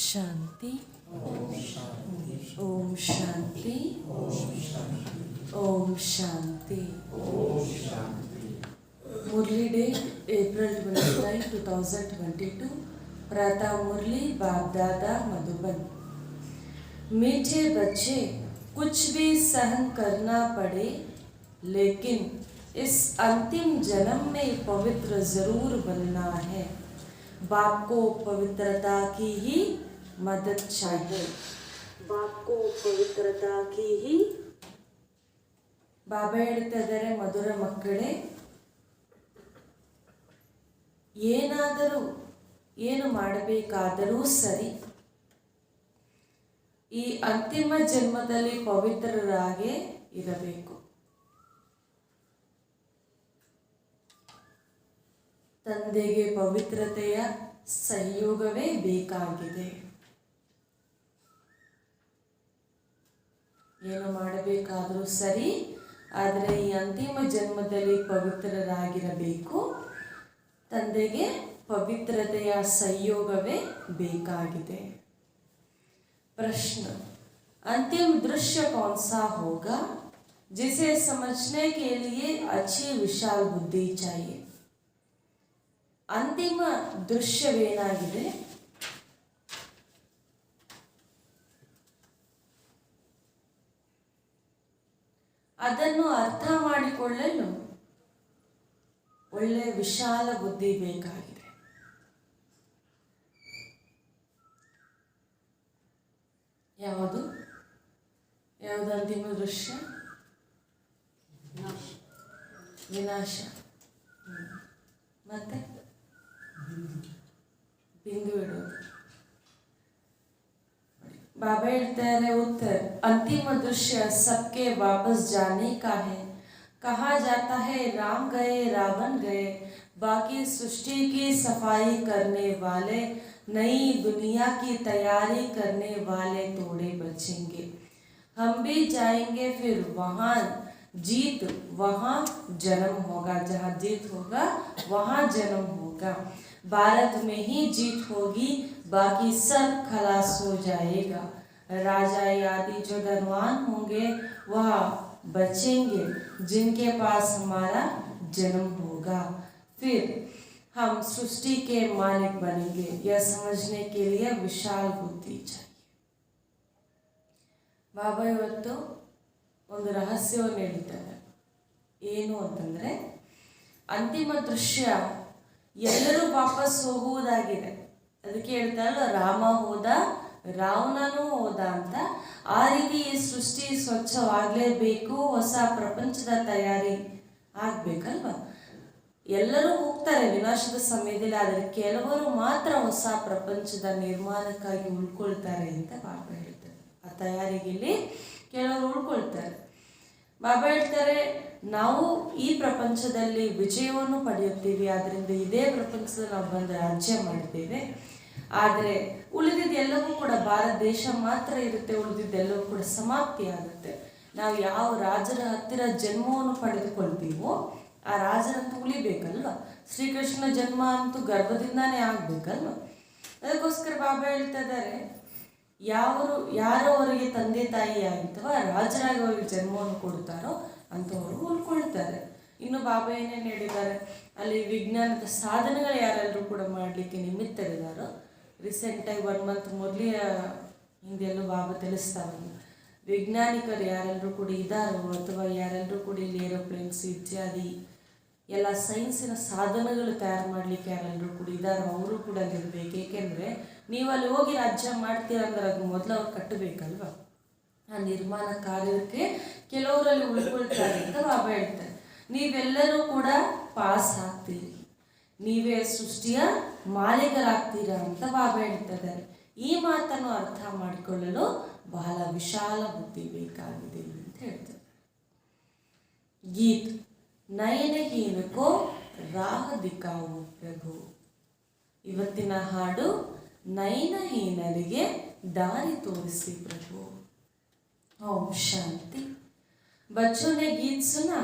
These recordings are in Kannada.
शांति ओम शांति ओम शांति ओम शांति। मुरली डेट April 29, 2022। प्रातः मुरली बाप दादा मधुबन। मीठे बच्चे, कुछ भी सहन करना पड़े लेकिन इस अंतिम जन्म में पवित्र जरूर बनना है। बाप को पवित्रता की ही मदद चाहिए। बाप को पवित्रता की ही ಬಾಬಾ ಹೇಳ್ತಾ ಇದ್ದಾರೆ, ಮಧುರ ಮಕ್ಕಳೇ, ಏನು ಮಾಡಬೇಕಾದರೂ ಸರಿ, ಈ ಅಂತಿಮ ಜನ್ಮದಲ್ಲಿ ಪವಿತ್ರರಾಗೇ ಇರಬೇಕು. ತಂದೆಗೆ ಪವಿತ್ರತೆಯ ಸಹಯೋಗವೇ ಬೇಕಾಗಿದೆ. ಏನು ಮಾಡಬೇಕಾದರೂ ಸರಿ, ಆದರೆ ಈ ಅಂತಿಮ ಜನ್ಮದಲ್ಲಿ ಪವಿತ್ರರಾಗಿರಬೇಕು. ತಂದೆಗೆ ಪವಿತ್ರತೆಯ ಸಂಯೋಗವೇ ಬೇಕಾಗಿದೆ. प्रश्न, अंतिम दृश्य कौन सा होगा जिसे समझने के लिए अच्छी विशाल बुद्धि चाहिए? अंतिम दृश्यವೇನಾಗಿದೆ? ಅದನ್ನು ಅರ್ಥ ಮಾಡಿಕೊಳ್ಳಲು ಒಳ್ಳೆ ವಿಶಾಲ ಬುದ್ಧಿ ಬೇಕಾಗಿದೆ. ಯಾವುದು ಅಂತಿಮ ದೃಶ್ಯ? ವಿನಾಶ. ಮತ್ತೆ ಬಿಂದು ಇಡೋದು. बाबा ಹೇಳ್ತಾರೆ, उत्तर, अंतिम दृश्य सबके वापस जाने का है। कहा जाता है राम गए रावण गए, बाकी सृष्टि की सफाई करने वाले, नई दुनिया की तैयारी करने वाले थोड़े बचेंगे। हम भी जाएंगे, फिर वहाँ जीत, वहाँ जन्म होगा। जहाँ जीत होगा वहाँ जन्म होगा। भारत में ही जीत होगी, बाकी सब खलास हो जाएगा। राजा आदि जो धनवान होंगे वह बचेंगे, जिनके पास हमारा जन्म होगा। फिर हम सृष्टि के मालिक बनेंगे। यह समझने के लिए विशाल बुद्धि चाहिए. ಬಾಬಾ ಇವತ್ತು ಒಂದು ರಹಸ್ಯವನ್ನು ಹೇಳ್ತಾರೆ. ಏನು ಅಂತಂದರೆ, ಅಂತಿಮ ದೃಶ್ಯ ಎಲ್ಲರೂ ವಾಪಸ್ ಹೋಗುವುದಾಗಿದೆ. ಅದಕ್ಕೆ ಹೇಳ್ತಾರಲ್ಲ, ರಾಮ ಹೋದ ರಾವಣನೂ ಹೋದ ಅಂತ. ಆ ರೀತಿ ಈ ಸೃಷ್ಟಿ ಸ್ವಚ್ಛವಾಗಲೇಬೇಕು, ಹೊಸ ಪ್ರಪಂಚದ ತಯಾರಿ ಆಗಬೇಕಲ್ವ. ಎಲ್ಲರೂ ಹೋಗ್ತಾರೆ ವಿನಾಶದ ಸಮಯದಲ್ಲಿ, ಆದರೆ ಕೆಲವರು ಮಾತ್ರ ಹೊಸ ಪ್ರಪಂಚದ ನಿರ್ಮಾಣಕ್ಕಾಗಿ ಉಳ್ಕೊಳ್ತಾರೆ ಅಂತ ಬಾಬಾ ಹೇಳ್ತಾರೆ. ಆ ತಯಾರಿಗೆಯಲ್ಲಿ ಕೆಲವರು ಉಳ್ಕೊಳ್ತಾರೆ. ಬಾಬಾ ಹೇಳ್ತಾರೆ, ನಾವು ಈ ಪ್ರಪಂಚದಲ್ಲಿ ವಿಜಯವನ್ನು ಪಡೆಯುತ್ತೀವಿ, ಆದ್ದರಿಂದ ಇದೇ ಪ್ರಪಂಚದಲ್ಲಿ ನಾವು ಬಂದು ರಾಜ್ಯ ಮಾಡ್ತೇವೆ. ಆದರೆ ಉಳಿದಿದ್ದೆಲ್ಲವೂ ಕೂಡ ಭಾರತ ದೇಶ ಮಾತ್ರ ಇರುತ್ತೆ, ಉಳಿದಿದ್ದೆಲ್ಲವೂ ಕೂಡ ಸಮಾಪ್ತಿ ಆಗುತ್ತೆ. ನಾವು ಯಾವ ರಾಜರ ಹತ್ತಿರ ಜನ್ಮವನ್ನು ಪಡೆದುಕೊಳ್ತೀವೋ ಆ ರಾಜರಂತೂ ಉಳಿಬೇಕಲ್ವ. ಶ್ರೀಕೃಷ್ಣ ಜನ್ಮ ಅಂತೂ ಗರ್ಭದಿಂದಾನೇ ಆಗಬೇಕಲ್ವ. ಅದಕ್ಕೋಸ್ಕರ ಬಾಬಾ ಹೇಳ್ತಾ ಇದ್ದಾರೆ, ಯಾರು ಅವರಿಗೆ ತಂದೆ ತಾಯಿ ಆಗಿರ್ತವ ರಾಜರಾಗಿ ಅವರಿಗೆ ಜನ್ಮವನ್ನು ಕೊಡ್ತಾರೋ ಅಂಥವರು ಉಳ್ಕೊಳ್ತಾರೆ. ಇನ್ನು ಬಾಬಾ ಏನೇನು ಹೇಳಿದ್ದಾರೆ, ಅಲ್ಲಿ ವಿಜ್ಞಾನದ ಸಾಧನೆಗಳು ಯಾರೆಲ್ಲರೂ ಕೂಡ ಮಾಡಲಿಕ್ಕೆ ನಿಮಿತ್ತರಿದ್ದಾರೋ, ರೀಸೆಂಟಾಗಿ 1 ಮಂತ್ ಮೊದಲೇ ಹಿಂದೆಲ್ಲೂ ಬಾಬಾ ತಿಳಿಸ್ತಾ ಬಂದು, ವೈಜ್ಞಾನಿಕರು ಯಾರೆಲ್ಲರೂ ಕೂಡ ಇದ್ದಾರೋ ಅಥವಾ ಯಾರೆಲ್ಲರೂ ಕೂಡ ಇಲ್ಲಿ ಏರೋಪ್ಲೇನ್ಸ್ ಇತ್ಯಾದಿ ಎಲ್ಲ ಸೈನ್ಸಿನ ಸಾಧನಗಳು ತಯಾರು ಮಾಡಲಿಕ್ಕೆ ಯಾರೆಲ್ಲರೂ ಕೂಡ ಇದ್ದಾರೋ ಅವರು ಕೂಡ ಅಲ್ಲಿರ್ಬೇಕು. ಏಕೆಂದರೆ ನೀವು ಅಲ್ಲಿ ಹೋಗಿ ರಾಜ್ಯ ಮಾಡ್ತೀರಂದ್ರೆ ಅದು ಮೊದಲು ಅವ್ರು ಕಟ್ಟಬೇಕಲ್ವ. ಆ ನಿರ್ಮಾಣ ಕಾರ್ಯಕ್ಕೆ ಕೆಲವರಲ್ಲಿ ಉಳ್ಕೊಳ್ತಾರೆ ಅಂತ ಬಾಬಾ ಹೇಳ್ತಾರೆ. ನೀವೆಲ್ಲರೂ ಕೂಡ ಪಾಸ್ ಆಗ್ತೀರಿ, ನೀವೇ ಸೃಷ್ಟಿಯ ಮಾಲೀಕರಾಗ್ತೀರಾ ಅಂತ ಬಾಬಾ ಹೇಳ್ತಿದ್ದಾರೆ. ಈ ಮಾತನ್ನು ಅರ್ಥ ಮಾಡಿಕೊಳ್ಳಲು ಬಹಳ ವಿಶಾಲ ಬುದ್ಧಿ ಬೇಕಾಗಿದೆ ಅಂತ ಹೇಳ್ತಾರೆ. ಗೀತ್, ನಯನಹೀನಕೋ ರಾಹ ದಿಕ್ಕಾವು ಪ್ರಭು. ಇವತ್ತಿನ ಹಾಡು, ನಯನಹೀನರಿಗೆ ದಾರಿ ತೋರಿಸಿ ಪ್ರಭು. ಓಂ ಶಾಂತಿ. बच्चों ने गीत सुना,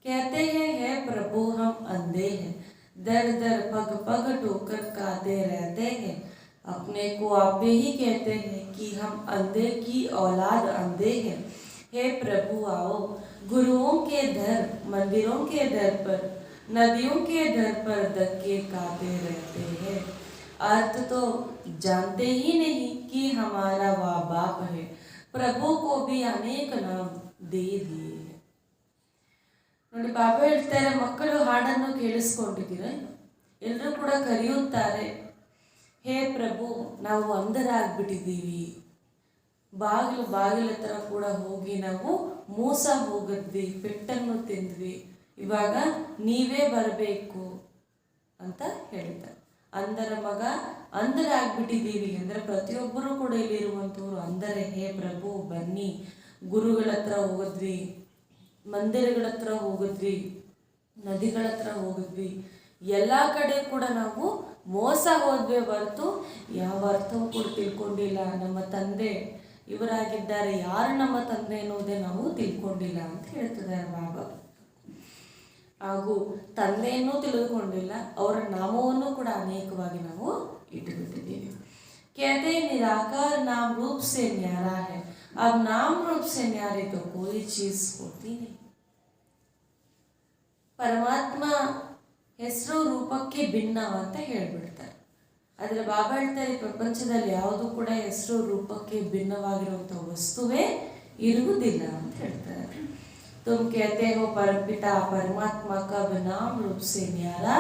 कहते हैं है प्रभु हम अंधे हैं, दर दर पग पग ठोकर खाते रहते हैं, अपने को आप ही कहते हैं कि हम अंधे की औलाद अंधे हैं। हे प्रभु आओ, गुरुओं के दर, मंदिरों के दर पर, नदियों के दर पर धक्के खाते रहते हैं। अर्थ तो जानते ही नहीं कि हमारा वह बाप है। प्रभु को भी अनेक नाम दे दिए हैं। ನೋಡಿ, ಬಾಬಾ ಹೇಳ್ತಾರೆ, ಮಕ್ಕಳು ಹಾಡನ್ನು ಕೇಳಿಸ್ಕೊಂಡಿದ್ದೀರ? ಎಲ್ಲರೂ ಕೂಡ ಕರೆಯುತ್ತಾರೆ, ಹೇ ಪ್ರಭು, ನಾವು ಅಂಧರಾಗ್ಬಿಟ್ಟಿದ್ದೀವಿ. ಬಾಗಿಲ ಹತ್ರ ಕೂಡ ಹೋಗಿ ನಾವು ಮೋಸ ಹೋಗಿದ್ವಿ, ಪೆಟ್ಟನ್ನು ತಿಂದ್ವಿ. ಇವಾಗ ನೀವೇ ಬರಬೇಕು ಅಂತ ಹೇಳ್ತಾರೆ. ಅಂಧರ ಮಗ, ಅಂಧರಾಗ್ಬಿಟ್ಟಿದ್ದೀವಿ ಅಂದರೆ ಪ್ರತಿಯೊಬ್ಬರು ಕೂಡ ಇಲ್ಲಿರುವಂಥವ್ರು ಅಂದರೆ, ಹೇ ಪ್ರಭು ಬನ್ನಿ, ಗುರುಗಳ ಹತ್ರ ಹೋಗಿದ್ವಿ, ಮಂದಿರಗಳ ಹತ್ರ ಹೋಗಿದ್ವಿ, ನದಿಗಳ ಹತ್ರ ಹೋಗಿದ್ವಿ, ಎಲ್ಲ ಕಡೆ ಕೂಡ ನಾವು ಮೋಸ ಹೋದ್ವಿ ಹೊರತು ಯಾವ ಅರ್ಥವೂ ಕೂಡ ತಿಳ್ಕೊಂಡಿಲ್ಲ. ನಮ್ಮ ತಂದೆ ಇವರಾಗಿದ್ದಾರೆ, ಯಾರು ನಮ್ಮ ತಂದೆ ಅನ್ನೋದೇ ನಾವು ತಿಳ್ಕೊಂಡಿಲ್ಲ ಅಂತ ಹೇಳ್ತಿದ್ದಾರೆ ಬಾಬಾ. ಹಾಗೂ ತಂದೆಯನ್ನು ತಿಳಿದುಕೊಂಡಿಲ್ಲ, ಅವರ ನಾಮವನ್ನು ಕೂಡ ಅನೇಕವಾಗಿ ನಾವು ಇಟ್ಟುಬಿಟ್ಟಿದ್ದೀವಿ. कहते निराकार नाम रूप से न्यारा है, अब नाम रूप से न्यारे तो कोई चीज होती नहीं. ಪರಮಾತ್ಮ ಹೆಸರು ರೂಪಕ್ಕೆ ಭಿನ್ನ ಅಂತ ಹೇಳ್ಬಿಡ್ತಾರೆ. ಆದರೆ ಬಾಬಾ ಹೇಳ್ತಾರೆ, ಪ್ರಪಂಚದಲ್ಲಿ ಯಾವುದು ಕೂಡ ಹೆಸರು ರೂಪಕ್ಕೆ ಭಿನ್ನವಾಗಿರುವಂಥ ವಸ್ತುವೇ ಇರುವುದಿಲ್ಲ ಅಂತ ಹೇಳ್ತಾರೆ. तुम कहते हो परमपिता परमात्मा का नाम रूप से न्यारा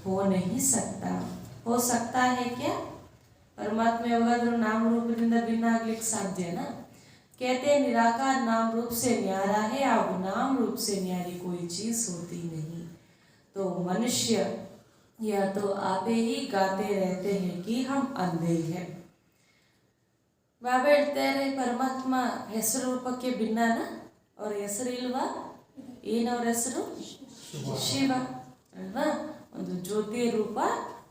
हो नहीं सकता. हो सकता है क्या? परमात्मा ಯಾವಾಗಾದ್ರೂ ನಾಮ ರೂಪದಿಂದ ಭಿನ್ನ ಆಗ್ಲಿಕ್ಕೆ ಸಾಧ್ಯನಾ? कहते निराकार नाम रूप से न्यारा है, अब नाम रूप से न्यारी कोई चीज होती नहीं. तो मनुष्य या तो आप ही गाते रहते हैं कि हम अंधे हैं. ಬಾಬಾ ಹೇಳ್ತಾರೆ, ಪರಮಾತ್ಮ ಹೆಸರು ರೂಪಕ್ಕೆ ಭಿನ್ನನ? ಅವ್ರ ಹೆಸರು ಇಲ್ವಾ? ಏನವ್ರ ಹೆಸರು? ಶಿವ ಅಲ್ವಾ? ಒಂದು ಜ್ಯೋತಿ ರೂಪ,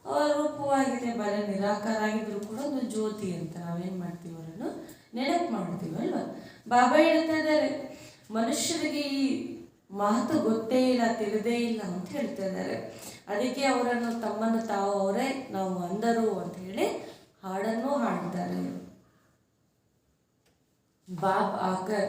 ಅವರ ರೂಪವಾಗಿದೆ. ಬರೀ ನಿರಾಕಾರ ಆಗಿದ್ರು ಕೂಡ ಒಂದು ಜ್ಯೋತಿ ಅಂತ ನಾವೇನು ಮಾಡ್ತೀವಿ, ಅವರನ್ನು ನೆನಪು ಮಾಡ್ತೀವಿ ಅಲ್ವಾ? ಬಾಬಾ ಹೇಳ್ತಾ ಇದ್ದಾರೆ, ಮನುಷ್ಯರಿಗೆ ಈ ಮಾತು ಗೊತ್ತೇ ಇಲ್ಲ, ತಿಳಿದೇ ಇಲ್ಲ ಅಂತ ಹೇಳ್ತಾ ಇದ್ದಾರೆ. ಅದಕ್ಕೆ ಅವರನ್ನು ತಮ್ಮನ್ನು ತಾವು ಅವರೇ ನಾವು ಅಂದರು ಅಂತ ಹೇಳಿ ಹಾಡನ್ನು ಹಾಡ್ತಾರೆ. बाप आकर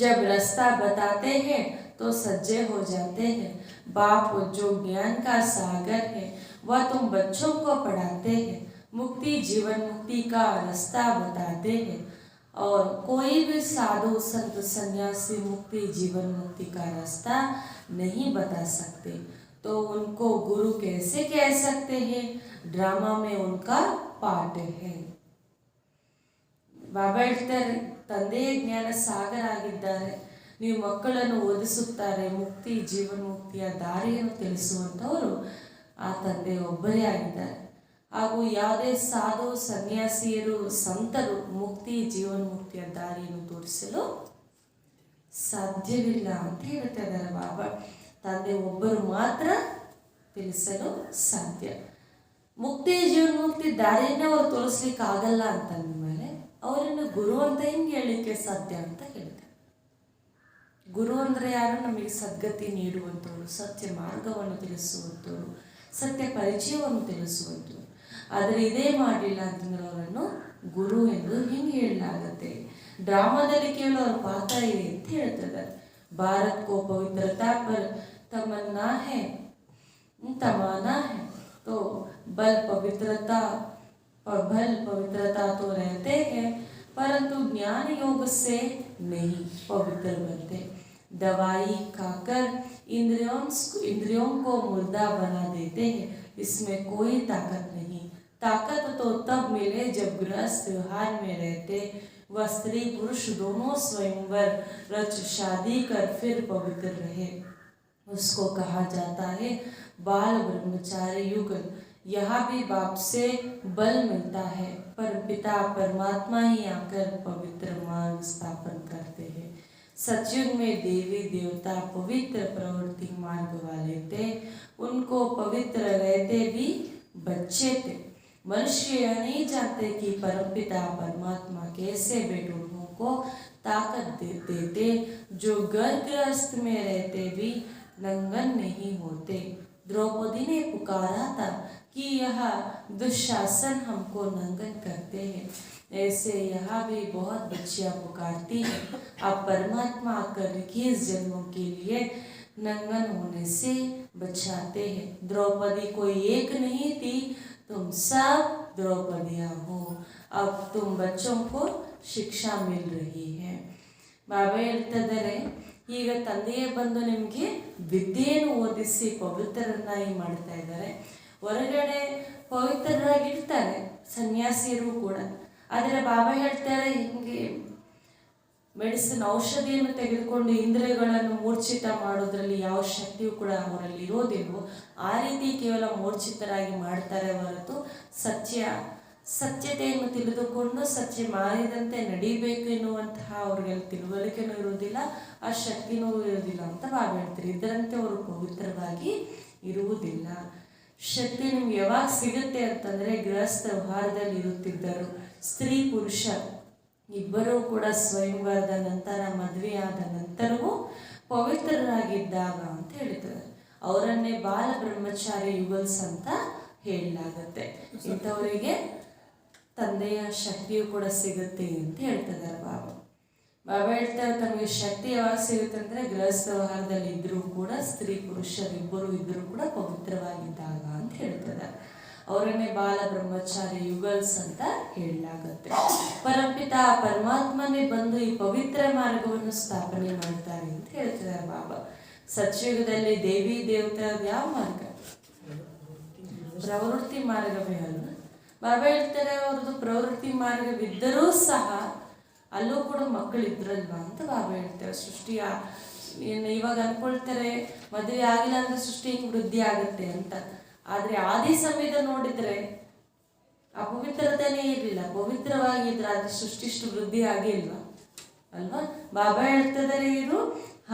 जब रास्ता बताते हैं तो सज्जे हो जाते हैं. बाप जो ज्ञान का सागर है वह तुम बच्चों को पढ़ाते हैं. मुक्ति जीवन मुक्ति का रास्ता बताते हैं. और कोई भी साधु संत सन्यासी मुक्ति जीवन मुक्ति का रास्ता नहीं बता सकते. तो उनको गुरु कैसे कह सकते हैं? ड्रामा में उनका पार्ट है. ಬಾಬಾ ಹೇಳ್ತಾರೆ, ತಂದೆಯೇ ಜ್ಞಾನ ಸಾಗರ ಆಗಿದ್ದಾರೆ, ನೀವು ಮಕ್ಕಳನ್ನು ಓದಿಸುತ್ತಾರೆ, ಮುಕ್ತಿ ಜೀವನ ಮುಕ್ತಿಯ ದಾರಿಯನ್ನು ತಿಳಿಸುವಂಥವರು ಆ ತಂದೆ ಒಬ್ಬರೇ ಆಗಿದ್ದಾರೆ. ಹಾಗೂ ಯಾವುದೇ ಸಾಧು ಸನ್ಯಾಸಿಯರು ಸಂತರು ಮುಕ್ತಿ ಜೀವನ ಮುಕ್ತಿಯ ದಾರಿಯನ್ನು ತೋರಿಸಲು ಸಾಧ್ಯವಿಲ್ಲ ಅಂತ ಹೇಳ್ತಾ ಇದ್ದಾರೆ ಬಾಬಾ. ತಂದೆ ಒಬ್ಬರು ಮಾತ್ರ ತಿಳಿಸಲು ಸಾಧ್ಯ. ಮುಕ್ತಿ ಜೀವನ ಮುಕ್ತಿ ದಾರಿಯನ್ನೇ ಅವ್ರು ತೋರಿಸ್ಲಿಕ್ಕೆ ಆಗಲ್ಲ ಅಂತಂದ ಮೇಲೆ ಅವರನ್ನು ಗುರು ಅಂತ ಹೆಂಗೆ ಹೇಳಲಿಕ್ಕೆ ಸಾಧ್ಯ ಅಂತ ಹೇಳ್ತಾರೆ. ಗುರು ಅಂದರೆ ಯಾರು? ನಮಗೆ ಸದ್ಗತಿ ನೀಡುವಂಥವ್ರು, ಸತ್ಯ ಮಾರ್ಗವನ್ನು ತಿಳಿಸುವಂಥವ್ರು, ಸತ್ಯ ಪರಿಚಯವನ್ನು ತಿಳಿಸುವಂಥವ್ರು. ಆದರೆ ಇದೇ ಮಾಡಲಿಲ್ಲ ಅಂತಂದ್ರೆ ಅವರನ್ನು ಗುರು ಎಂದು ಹೆಂಗೆ ಹೇಳಲಾಗತ್ತೆ? ಡ್ರಾಮಾದಲ್ಲಿ ಕೇವಲ ಅವ್ರ ಪಾತ್ರ ಇದೆ ಅಂತ ಹೇಳ್ತಾರೆ. ಭಾರತ್ ಕೋ ಪವಿತ್ರತಾ ಪರ್ ತಮನ್ನಾ ಹೈ, तमाना है तो बल पवित्रता तो रहते हैं, परंतु ज्ञान योग से नहीं पवित्र बनते. दवाई खाकर इंद्रियों को मुर्दा बना देते हैं, इसमें कोई ताकत नहीं. ताकत तो तब मिले जब गृहस्थ व्यवहार में रहते व स्त्री पुरुष दोनों स्वयंवर रच शादी कर फिर पवित्र रहे. उसको कहा जाता है बाल ब्रह्मचारी युग. यहाँ भी बाप से बल मिलता है, पर पिता परमात्मा ही आकर पवित्र मार्ग स्थापन करते हैं. सतयुग में देवी देवता पवित्र प्रवृत्ति मार्ग वाले थे, उनको पवित्र रहते भी बच्चे थे. मनुष्य यह नहीं जानते कि परमपिता परमात्मा कैसे बेटों को ताकत देते थे, जो गर्भगृहस्थ में रहते भी नंगन नहीं होते. द्रौपदी ने पुकारा था कि यह दुशासन हमको नंगन करते हैं, ऐसे यहाँ भी बहुत बच्चियां पुकारती हैं, आप परमात्मा आकर 21 जन्मों के लिए नंगन होने से बचाते हैं। द्रौपदी कोई एक नहीं थी, तुम सब द्रौपदियां हो। अब तुम बच्चों को ಶಿಕ್ಷಾ ಮಿಲ್ ರಹಿ ಹೈ. ಬಾಬಾ ಹೇಳ್ತಿದ್ದಾರೆ, ಈಗ ತಂದೆಯೇ ಬಂದು ನಿಮಗೆ ವಿದ್ಯೆಯನ್ನು ಓದಿಸಿ ಪವಿತ್ರರನ್ನಾಗಿ ಮಾಡ್ತಾ ಇದ್ದಾರೆ. ಹೊರಗಡೆ ಪವಿತ್ರರಾಗಿರ್ತಾರೆ ಸನ್ಯಾಸಿಯರು ಕೂಡ, ಆದರೆ ಬಾಬಾ ಹೇಳ್ತಾರೆ ಹಿಂಗೆ ಮೆಡಿಸಿನ್ ಔಷಧಿಯನ್ನು ತೆಗೆದುಕೊಂಡು ಇಂದ್ರಿಯಗಳನ್ನು ಮೂರ್ಛಿತ ಮಾಡೋದ್ರಲ್ಲಿ ಯಾವ ಶಕ್ತಿಯೂ ಕೂಡ ಅವರಲ್ಲಿ ಇರೋದಿಲ್ವೋ ಆ ರೀತಿ ಕೇವಲ ಮೂರ್ಛಿತರಾಗಿ ಮಾಡ್ತಾರೆ ಹೊರತು ಸತ್ಯತೆಯನ್ನು ತಿಳಿದುಕೊಂಡು ಸತ್ಯ ಮಾರಿದಂತೆ ನಡಿಬೇಕು ಎನ್ನುವಂತಹ ಅವ್ರಿಗೆ ತಿಳುವಳಿಕೆನೂ ಇರುವುದಿಲ್ಲ, ಆ ಶಕ್ತಿನೂ ಇರುವುದಿಲ್ಲ ಅಂತ ಬಾಬಾ ಹೇಳ್ತಾರೆ. ಇದರಂತೆ ಅವರು ಪವಿತ್ರವಾಗಿ ಇರುವುದಿಲ್ಲ. ಶಕ್ತಿ ನಿಮ್ಗೆ ಯಾವಾಗ ಸಿಗುತ್ತೆ ಅಂತಂದರೆ ಗೃಹಸ್ಥ ವ್ಯವಹಾರದಲ್ಲಿ ಇರುತ್ತಿದ್ದರು ಸ್ತ್ರೀ ಪುರುಷ ಇಬ್ಬರೂ ಕೂಡ ಸ್ವಯಂವರದ ನಂತರ ಮದುವೆಯಾದ ನಂತರವೂ ಪವಿತ್ರರಾಗಿದ್ದಾಗ ಅಂತ ಹೇಳ್ತಾರೆ. ಅವರನ್ನೇ ಬಾಲ ಬ್ರಹ್ಮಚಾರಿ ಯುಗಲ್ಸ್ ಅಂತ ಹೇಳಲಾಗತ್ತೆ. ಇಂಥವರಿಗೆ ತಂದೆಯ ಶಕ್ತಿಯು ಕೂಡ ಸಿಗುತ್ತೆ ಅಂತ ಹೇಳ್ತಿದ್ದಾರೆ ಬಾಬಾ. ಬಾಬಾ ಹೇಳ್ತಾರೆ ತಮಗೆ ಶಕ್ತಿ ಯಾವಾಗ ಸಿಗುತ್ತೆ ಅಂದರೆ ಗೃಹಸ್ಥ ವ್ಯವಹಾರದಲ್ಲಿ ಇದ್ರೂ ಕೂಡ ಸ್ತ್ರೀ ಪುರುಷರಿಬ್ಬರು ಇದ್ರೂ ಕೂಡ ಪವಿತ್ರವಾಗಿದ್ದಾಗ ಅಂತ ಹೇಳ್ತಿದ್ದಾರೆ. ಅವರನ್ನೇ ಬಾಲ ಬ್ರಹ್ಮಚಾರಿ ಯುಗಲ್ಸ್ ಅಂತ ಹೇಳಲಾಗುತ್ತೆ. ಪರಮಪಿತ ಪರಮಾತ್ಮನೇ ಬಂದು ಈ ಪವಿತ್ರ ಮಾರ್ಗವನ್ನು ಸ್ಥಾಪನೆ ಮಾಡ್ತಾರೆ ಅಂತ ಹೇಳ್ತಿದ್ದಾರೆ ಬಾಬಾ. ಸತ್ಯಯುಗದಲ್ಲಿ ದೇವಿ ದೇವತೆ ಯಾವ ಮಾರ್ಗ? ಪ್ರವೃತ್ತಿ ಮಾರ್ಗವೇ ಅಲ್ಲ. ಬಾಬಾ ಹೇಳ್ತಾರೆ ಅವ್ರದ್ದು ಪ್ರವೃತ್ತಿ ಮಾರ್ಗವಿದ್ದರೂ ಸಹ ಅಲ್ಲೂ ಕೂಡ ಮಕ್ಕಳಿದ್ರಲ್ವಾ ಅಂತ ಬಾಬಾ ಹೇಳ್ತಾರೆ. ಸೃಷ್ಟಿಯ ಇವಾಗ ಅನ್ಕೊಳ್ತಾರೆ ಮದುವೆ ಆಗಿಲ್ಲ ಅಂದ್ರೆ ಸೃಷ್ಟಿ ಹಿಂಗೆ ವೃದ್ಧಿ ಆಗುತ್ತೆ ಅಂತ. ಆದರೆ ಆದಿ ಸಮಯದ ನೋಡಿದ್ರೆ ಅಪವಿತ್ರತೆನೇ ಇರಲಿಲ್ಲ, ಪವಿತ್ರವಾಗಿದ್ರೆ ಆದ್ರೆ ಸೃಷ್ಟಿಷ್ಟು ವೃದ್ಧಿ ಆಗಿಲ್ವಾ ಅಲ್ವಾ? ಬಾಬಾ ಹೇಳ್ತಿದ್ದಾರೆ ಇದು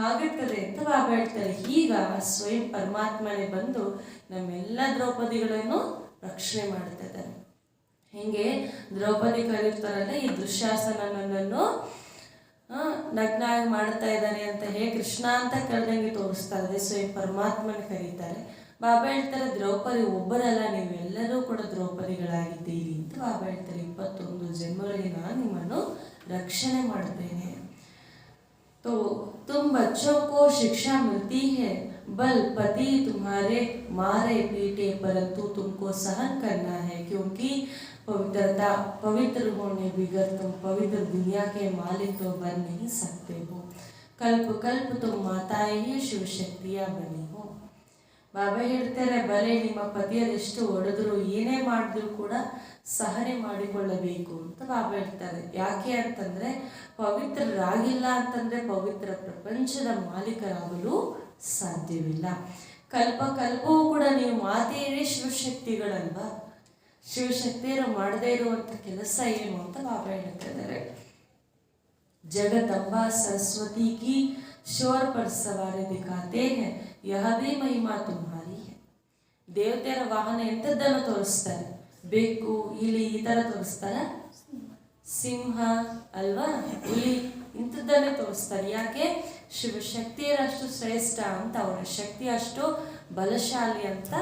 ಆಗುತ್ತದೆ ಅಂತ ಬಾಬಾ ಹೇಳ್ತಾರೆ. ಈಗ ಸ್ವಯಂ ಪರಮಾತ್ಮನೇ ಬಂದು ನಮ್ಮೆಲ್ಲ ದ್ರೌಪದಿಗಳನ್ನು ರಕ್ಷಣೆ ಮಾಡ್ತಾ ಇದ್ದಾರೆ. ಹಿಂಗೆ ದ್ರೌಪದಿ ಕರೀತಾರಲ್ಲ, ಈ ದುಶ್ಯಾಸನನನ್ನು ನಗ್ನ ಮಾಡ್ತಾ ಇದ್ದಾನೆ ಅಂತ ಹೇಳಿ ಕೃಷ್ಣ ಅಂತ ಕರೆದಂಗೆ ತೋರಿಸ್ತಾ ಇದೆ. ಸ್ವಯಂ ಪರಮಾತ್ಮನ ಕರೀತಾರೆ. ಬಾಬಾ ಹೇಳ್ತಾರೆ ದ್ರೌಪದಿ ಒಬ್ಬರಲ್ಲ, ನೀವೆಲ್ಲರೂ ಕೂಡ ದ್ರೌಪದಿಗಳಾಗಿದ್ದೀರಿ ಅಂತ ಬಾಬಾ ಹೇಳ್ತಾರೆ. 21 ಜನ್ಮಗಳಲ್ಲಿ ನಾನು ನಿಮ್ಮನ್ನು ರಕ್ಷಣೆ ಮಾಡ್ತೇನೆ. तो तुम बच्चों को शिक्षा मिलती है, बल पति तुम्हारे मारे पीटे परंतु तुमको सहन करना है, क्योंकि पवित्र होने बिगर तुम पवित्र दुनिया के मालिक तो बन नहीं सकते हो. कल्प कल्प तुम माताएं ही शिव शक्तियाँ बनी हो. ಬಾಬಾ ಹೇಳ್ತಾರೆ ಬಲೆ ನಿಮ್ಮ ಪತಿಯರೆಷ್ಟು ಹೊಡೆದ್ರು ಏನೇ ಮಾಡಿದ್ರು ಕೂಡ ಸಹನೆ ಮಾಡಿಕೊಳ್ಳಬೇಕು ಅಂತ ಬಾಬಾ ಹೇಳ್ತಾರೆ. ಯಾಕೆ ಅಂತಂದ್ರೆ ಪವಿತ್ರರಾಗಿಲ್ಲ ಅಂತಂದ್ರೆ ಪವಿತ್ರ ಪ್ರಪಂಚದ ಮಾಲೀಕರಾಗಲು ಸಾಧ್ಯವಿಲ್ಲ. ಕಲ್ಪ ಕಲ್ಪವೂ ಕೂಡ ನೀವು ಮಾತೆಯರೇ ಶಿವಶಕ್ತಿಗಳಲ್ವಾ, ಶಿವಶಕ್ತಿಯರು ಮಾಡದೇ ಇರುವಂತ ಕೆಲಸ ಏನು ಅಂತ ಬಾಬಾ ಹೇಳ್ತಾ ಇದ್ದಾರೆ. जगदम्बा सरस्वती की शोर पर सवारी दिखाते हैं, यह भी महिमा तुम्हारी है. ದೇವತೆಯರ ವಾಹನ ಎಂಥದ್ದನ್ನು ತೋರಿಸ್ತಾರೆ? ಬೆಕ್ಕು, ಇಲಿ ಈ ಥರ ತೋರಿಸ್ತಾರ? ಸಿಂಹ ಅಲ್ವಾ, ಹುಲಿ ಇಂಥದ್ದನ್ನೇ ತೋರಿಸ್ತಾರೆ. ಯಾಕೆ? ಶಿವಶಕ್ತಿಯರಷ್ಟು ಶ್ರೇಷ್ಠ ಅಂತ, ಅವರ ಶಕ್ತಿ ಅಷ್ಟು ಬಲಶಾಲಿ ಅಂತ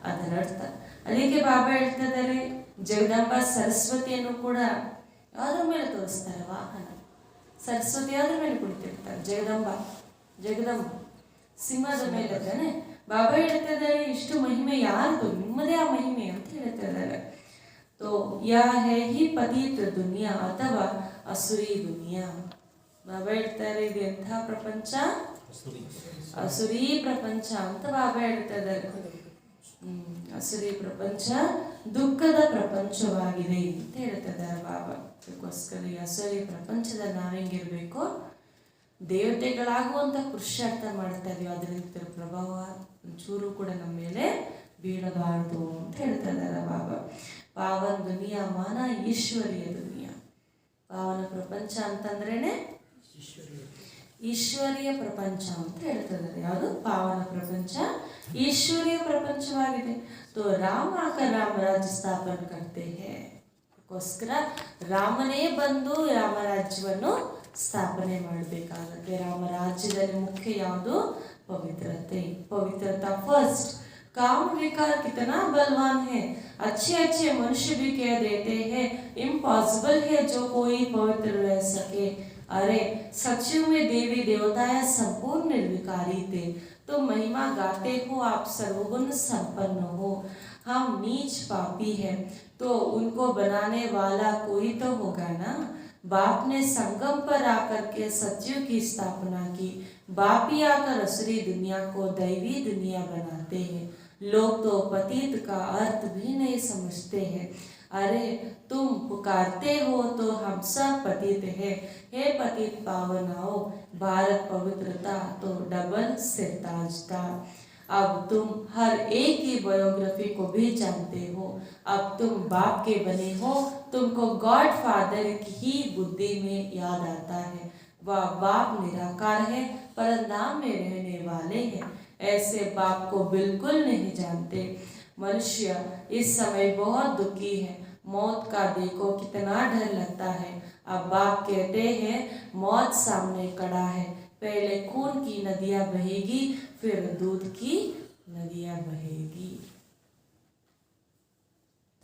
ಅದರ ಅರ್ಥ. ಅದಕ್ಕೆ ಬಾಬಾ ಹೇಳ್ತಾ ಇದ್ದಾರೆ ಜಗದಂಬಾ ಸರಸ್ವತಿಯನ್ನು ಕೂಡ ಯಾವ್ದ್ರ ಮೇಲೆ ತೋರಿಸ್ತಾರೆ? ವಾಹನ ಸರಸ್ವತಿ ಆದ್ರ ಮೇಲೆ ಕುಳಿತಿರ್ತಾರೆ. ಜಗದಂಬ ಸಿಂಹದ ಮೇಲೆ ತಾನೆ. ಬಾಬಾ ಹೇಳ್ತಾ ಇದ್ದಾರೆ ಇಷ್ಟು ಮಹಿಮೆ ಯಾರ್ದು? ನಿಮ್ಮದೇ ಆ ಮಹಿಮೆ ಅಂತ ಹೇಳ್ತಾ ಇದ್ದಾರೆ. ತೋ ಯಾ ಹೇ ಹಿ ಪತಿತ ದುನಿಯಾ ಅಥವಾ ಅಸುರಿ ದುನಿಯಾ. ಬಾಬಾ ಹೇಳ್ತಾರೆ ಇದು ಎಂಥ ಪ್ರಪಂಚ? ಅಸುರಿ ಪ್ರಪಂಚ ಅಂತ ಬಾಬಾ ಹೇಳ್ತಾ ಇದ್ದಾರೆ. ಅಸುರಿ ಪ್ರಪಂಚ ದುಃಖದ ಪ್ರಪಂಚವಾಗಿದೆ ಅಂತ ಹೇಳ್ತಾ ಇದ್ದಾರೆ ಬಾಬಾ. ಅದಕ್ಕೋಸ್ಕರ ಈ ಅಸುರಿ ಪ್ರಪಂಚದಲ್ಲಿ ನಾವೆಂಗಿರ್ಬೇಕು? ದೇವತೆಗಳಾಗುವಂಥ ಪುರುಷಾರ್ಥ ಮಾಡ್ತಾ ಇದೀವಿ. ಅದರಿಂದ ಪ್ರಭಾವ ಒಂಚೂರು ಕೂಡ ನಮ್ಮ ಮೇಲೆ ಬೀಳಬಾರ್ದು ಅಂತ ಹೇಳ್ತಾ ಇದ್ದಾರೆ ಬಾಬಾ. ಪಾವನ ದುನಿಯಾ ಮಾನ ಈಶ್ವರಿಯ ದುನಿಯಾ. ಪಾವನ ಪ್ರಪಂಚ ಅಂತಂದ್ರೇನೆ ಈಶ್ವರಿಯ ಪ್ರಪಂಚ ಅಂತ ಹೇಳ್ತಾ ಇದ್ದಾರೆ. ಯಾವುದು? ಪಾವನ ಪ್ರಪಂಚ ಈಶ್ವರಿಯ ಪ್ರಪಂಚವಾಗಿದೆ. ತೋ ರಾಮ ಆಕರ್ ರಾಮರಾಜ್ಯ ಸ್ಥಾಪನ ಕರ್ತೆ ಹೇ. ಅದಕ್ಕೋಸ್ಕರ ರಾಮನೇ ಬಂದು ರಾಮರಾಜ್ಯವನ್ನು ಸ್ಥಾಪನೆ ಮಾಡಬೇಕಾಗುತ್ತೆ. ರಾಮರಾಜ್ಯದಲ್ಲಿ ಮುಖ್ಯ ಯಾವುದು? ಪವಿತ್ರತೆ. ಪವಿತ್ರತಾ ಫಸ್ಟ್. काम विकार कितना बलवान है, अच्छे अच्छे मनुष्य भी कह देते हैं इम्पॉसिबल है जो कोई पवित्र रह सके। अरे सचिव में देवी देवताएं संपूर्ण निर्विकारी थे, तो महिमा गाते हो आप सर्वगुण संपन्न हो। हम नीच पापी हैं, तो उनको बनाने वाला कोई तो होगा ना। बाप ने संगम पर आकर के सचिव की स्थापना की। बाप ही आकर असुरी दुनिया को दैवी दुनिया बनाते हैं। लोग तो पतित का अर्थ भी नहीं समझते हैं। अरे तुम पुकारते हो तो हम सब पतित हैं। हे पतित पावनाओ, भारत पवित्रता तो डबल सिरताजता। अब तुम हर एक की बायोग्राफी को भी जानते हो। अब तुम बाप के बने हो, तुमको गॉड फादर की ही बुद्धि में याद आता है। वह बाप निराकार है, परंधाम में रहने वाले हैं। ऐसे बाप को बिल्कुल नहीं जानते। मनुष्य इस समय बहुत दुखी है। मौत का देखो कितना डर लगता है। अब बाप कहते हैं मौत सामने खड़ा है, पहले खून की नदियां बहेगी, फिर दूध की नदियां बहेगी।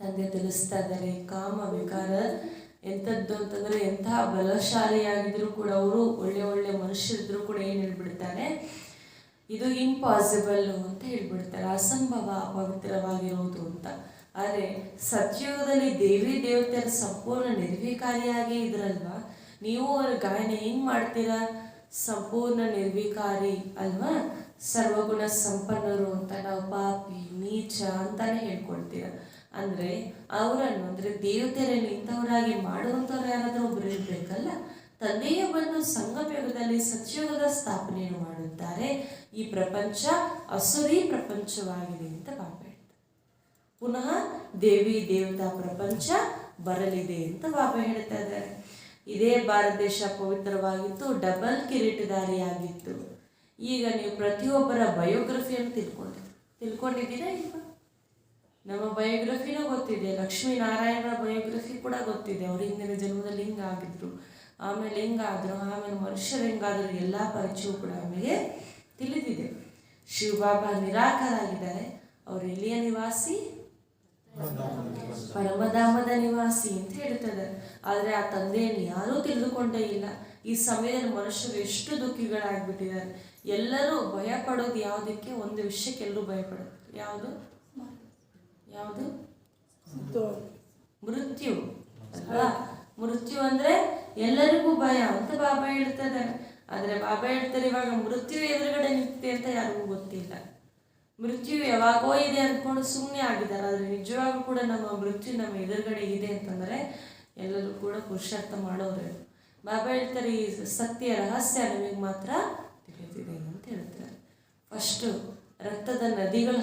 ತಂದೆ ತಿಳಿಸ್ತಾ ಇದ್ದಾರೆ ಕಾಮ ವಿಕಾರ ಎಂಥದ್ದು ಅಂತಂದ್ರೆ ಎಂಥ ಬಲಶಾಲಿಯಾಗಿದ್ರು ಕೂಡ, ಅವರು ಒಳ್ಳೆ ಒಳ್ಳೆ ಮನುಷ್ಯರಿದ್ರು ಕೂಡ ಏನು ಹೇಳ್ಬಿಡ್ತಾರೆ, ಇದು ಇಂಪಾಸಿಬಲ್ ಅಂತ ಹೇಳ್ಬಿಡ್ತಾರೆ, ಅಸಂಭವ ಪವಿತ್ರವಾಗಿರೋದು ಅಂತ. ಆದರೆ ಸತ್ಯುಗದಲ್ಲಿ ದೇವಿ ದೇವತೆಯರ ಸಂಪೂರ್ಣ ನಿರ್ವಿಕಾರಿಯಾಗಿ ಇದ್ರಲ್ವಾ, ನೀವು ಅವ್ರ ಗಾಯನ ಹೆಂಗ್ ಮಾಡ್ತೀರಾ? ಸಂಪೂರ್ಣ ನಿರ್ವಿಕಾರಿ ಅಲ್ವಾ, ಸರ್ವಗುಣ ಸಂಪನ್ನರು ಅಂತ ನಾವು ಪಾಪಿ ನೀಚ ಅಂತಾನೆ ಹೇಳ್ಕೊಳ್ತೀರ. ಅಂದರೆ ಅವರನ್ನು ಅಂದರೆ ದೇವತೆಯರನ್ನು ಇಂಥವರಾಗಿ ಮಾಡುವಂಥವ್ರು ಯಾರಾದರೂ ಒಬ್ಬರು ಇರಬೇಕಲ್ಲ. ತಂದೆಯೇ ಬಂದು ಸಂಗಮಯುಗದಲ್ಲಿ ಸತ್ಯುಗದ ಸ್ಥಾಪನೆಯನ್ನು ಮಾಡುತ್ತಾರೆ. ಈ ಪ್ರಪಂಚ ಅಸುರಿ ಪ್ರಪಂಚವಾಗಿದೆ ಅಂತ ಬಾಬಾ ಹೇಳ್ತಾರೆ. ಪುನಃ ದೇವಿ ದೇವತಾ ಪ್ರಪಂಚ ಬರಲಿದೆ ಅಂತ ಬಾಬಾ ಹೇಳ್ತಾ ಇದ್ದಾರೆ. ಇದೇ ಭಾರತ ದೇಶ ಪವಿತ್ರವಾಗಿತ್ತು, ಡಬಲ್ ಕಿರೀಟಧಾರಿಯಾಗಿತ್ತು. ಈಗ ನೀವು ಪ್ರತಿಯೊಬ್ಬರ ಬಯೋಗ್ರಫಿಯನ್ನು ತಿಳ್ಕೊಂಡಿದ್ದೀರಾ ಈಗ? ನಮ್ಮ ಬಯೋಗ್ರಫಿನೂ ಗೊತ್ತಿದೆ, ಲಕ್ಷ್ಮೀನಾರಾಯಣರ ಬಯೋಗ್ರಫಿ ಕೂಡ ಗೊತ್ತಿದೆ. ಅವ್ರು ಹಿಂದಿನ ಜನ್ಮದಲ್ಲಿ ಹಿಂಗಾಗಿದ್ರು, ಆಮೇಲೆ ಹಿಂಗಾದ್ರು, ಆಮೇಲೆ ಮನುಷ್ಯರು ಹಿಂಗಾದ್ರು, ಎಲ್ಲ ಪರಿಚಯವು ಕೂಡ ನಮಗೆ ತಿಳಿದಿದೆ. ಶಿವಬಾಬಾ ನಿರಾಕರಾಗಿದ್ದಾರೆ. ಅವರು ಎಲ್ಲಿಯ ನಿವಾಸಿ? ಪರಮಧಾಮದ ನಿವಾಸಿ ಅಂತ ಹೇಳ್ತಾರೆ. ಆದರೆ ಆ ತಂದೆಯನ್ನು ಯಾರೂ ತಿಳಿದುಕೊಂಡೇ ಇಲ್ಲ. ಈ ಸಮಯದಲ್ಲಿ ಮನುಷ್ಯರು ಎಷ್ಟು ದುಃಖಿಗಳಾಗ್ಬಿಟ್ಟಿದ್ದಾರೆ. ಎಲ್ಲರೂ ಭಯ ಪಡೋದು ಯಾವುದಕ್ಕೆ? ಒಂದು ವಿಷಯಕ್ಕೆ ಎಲ್ಲರೂ ಭಯ ಪಡೋದು ಯಾವುದು? ಯಾವುದು? ಮೃತ್ಯು ಅಲ್ವಾ? ಮೃತ್ಯು ಅಂದ್ರೆ ಎಲ್ಲರಿಗೂ ಭಯ ಅಂತ ಬಾಬಾ ಹೇಳ್ತಾ ಇದ್ದಾರೆ. ಆದರೆ ಬಾಬಾ ಹೇಳ್ತಾರೆ ಇವಾಗ ಮೃತ್ಯು ಎದುರುಗಡೆ ನಿಂತಿದೆ ಅಂತ ಯಾರಿಗೂ ಗೊತ್ತಿಲ್ಲ. ಮೃತ್ಯು ಯಾವಾಗೋ ಇದೆ ಅಂದ್ಕೊಂಡು ಸುಮ್ಮನೆ ಆಗಿದ್ದಾರೆ. ಆದರೆ ನಿಜವಾಗೂ ಕೂಡ ನಮ್ಮ ಮೃತ್ಯು ನಮ್ಮ ಎದುರುಗಡೆ ಇದೆ ಅಂತಂದರೆ ಎಲ್ಲರೂ ಕೂಡ ಪುರುಷಾರ್ಥ ಮಾಡೋರು. ಬಾಬಾ ಹೇಳ್ತಾರೆ ಈ ಸತ್ಯ ರಹಸ್ಯ ನಮಗೆ ಮಾತ್ರ ತಿಳಿದಿದೆ ಅಂತ ಹೇಳ್ತಾರೆ. ಫಸ್ಟು ರಕ್ತದ ನದಿಗಳು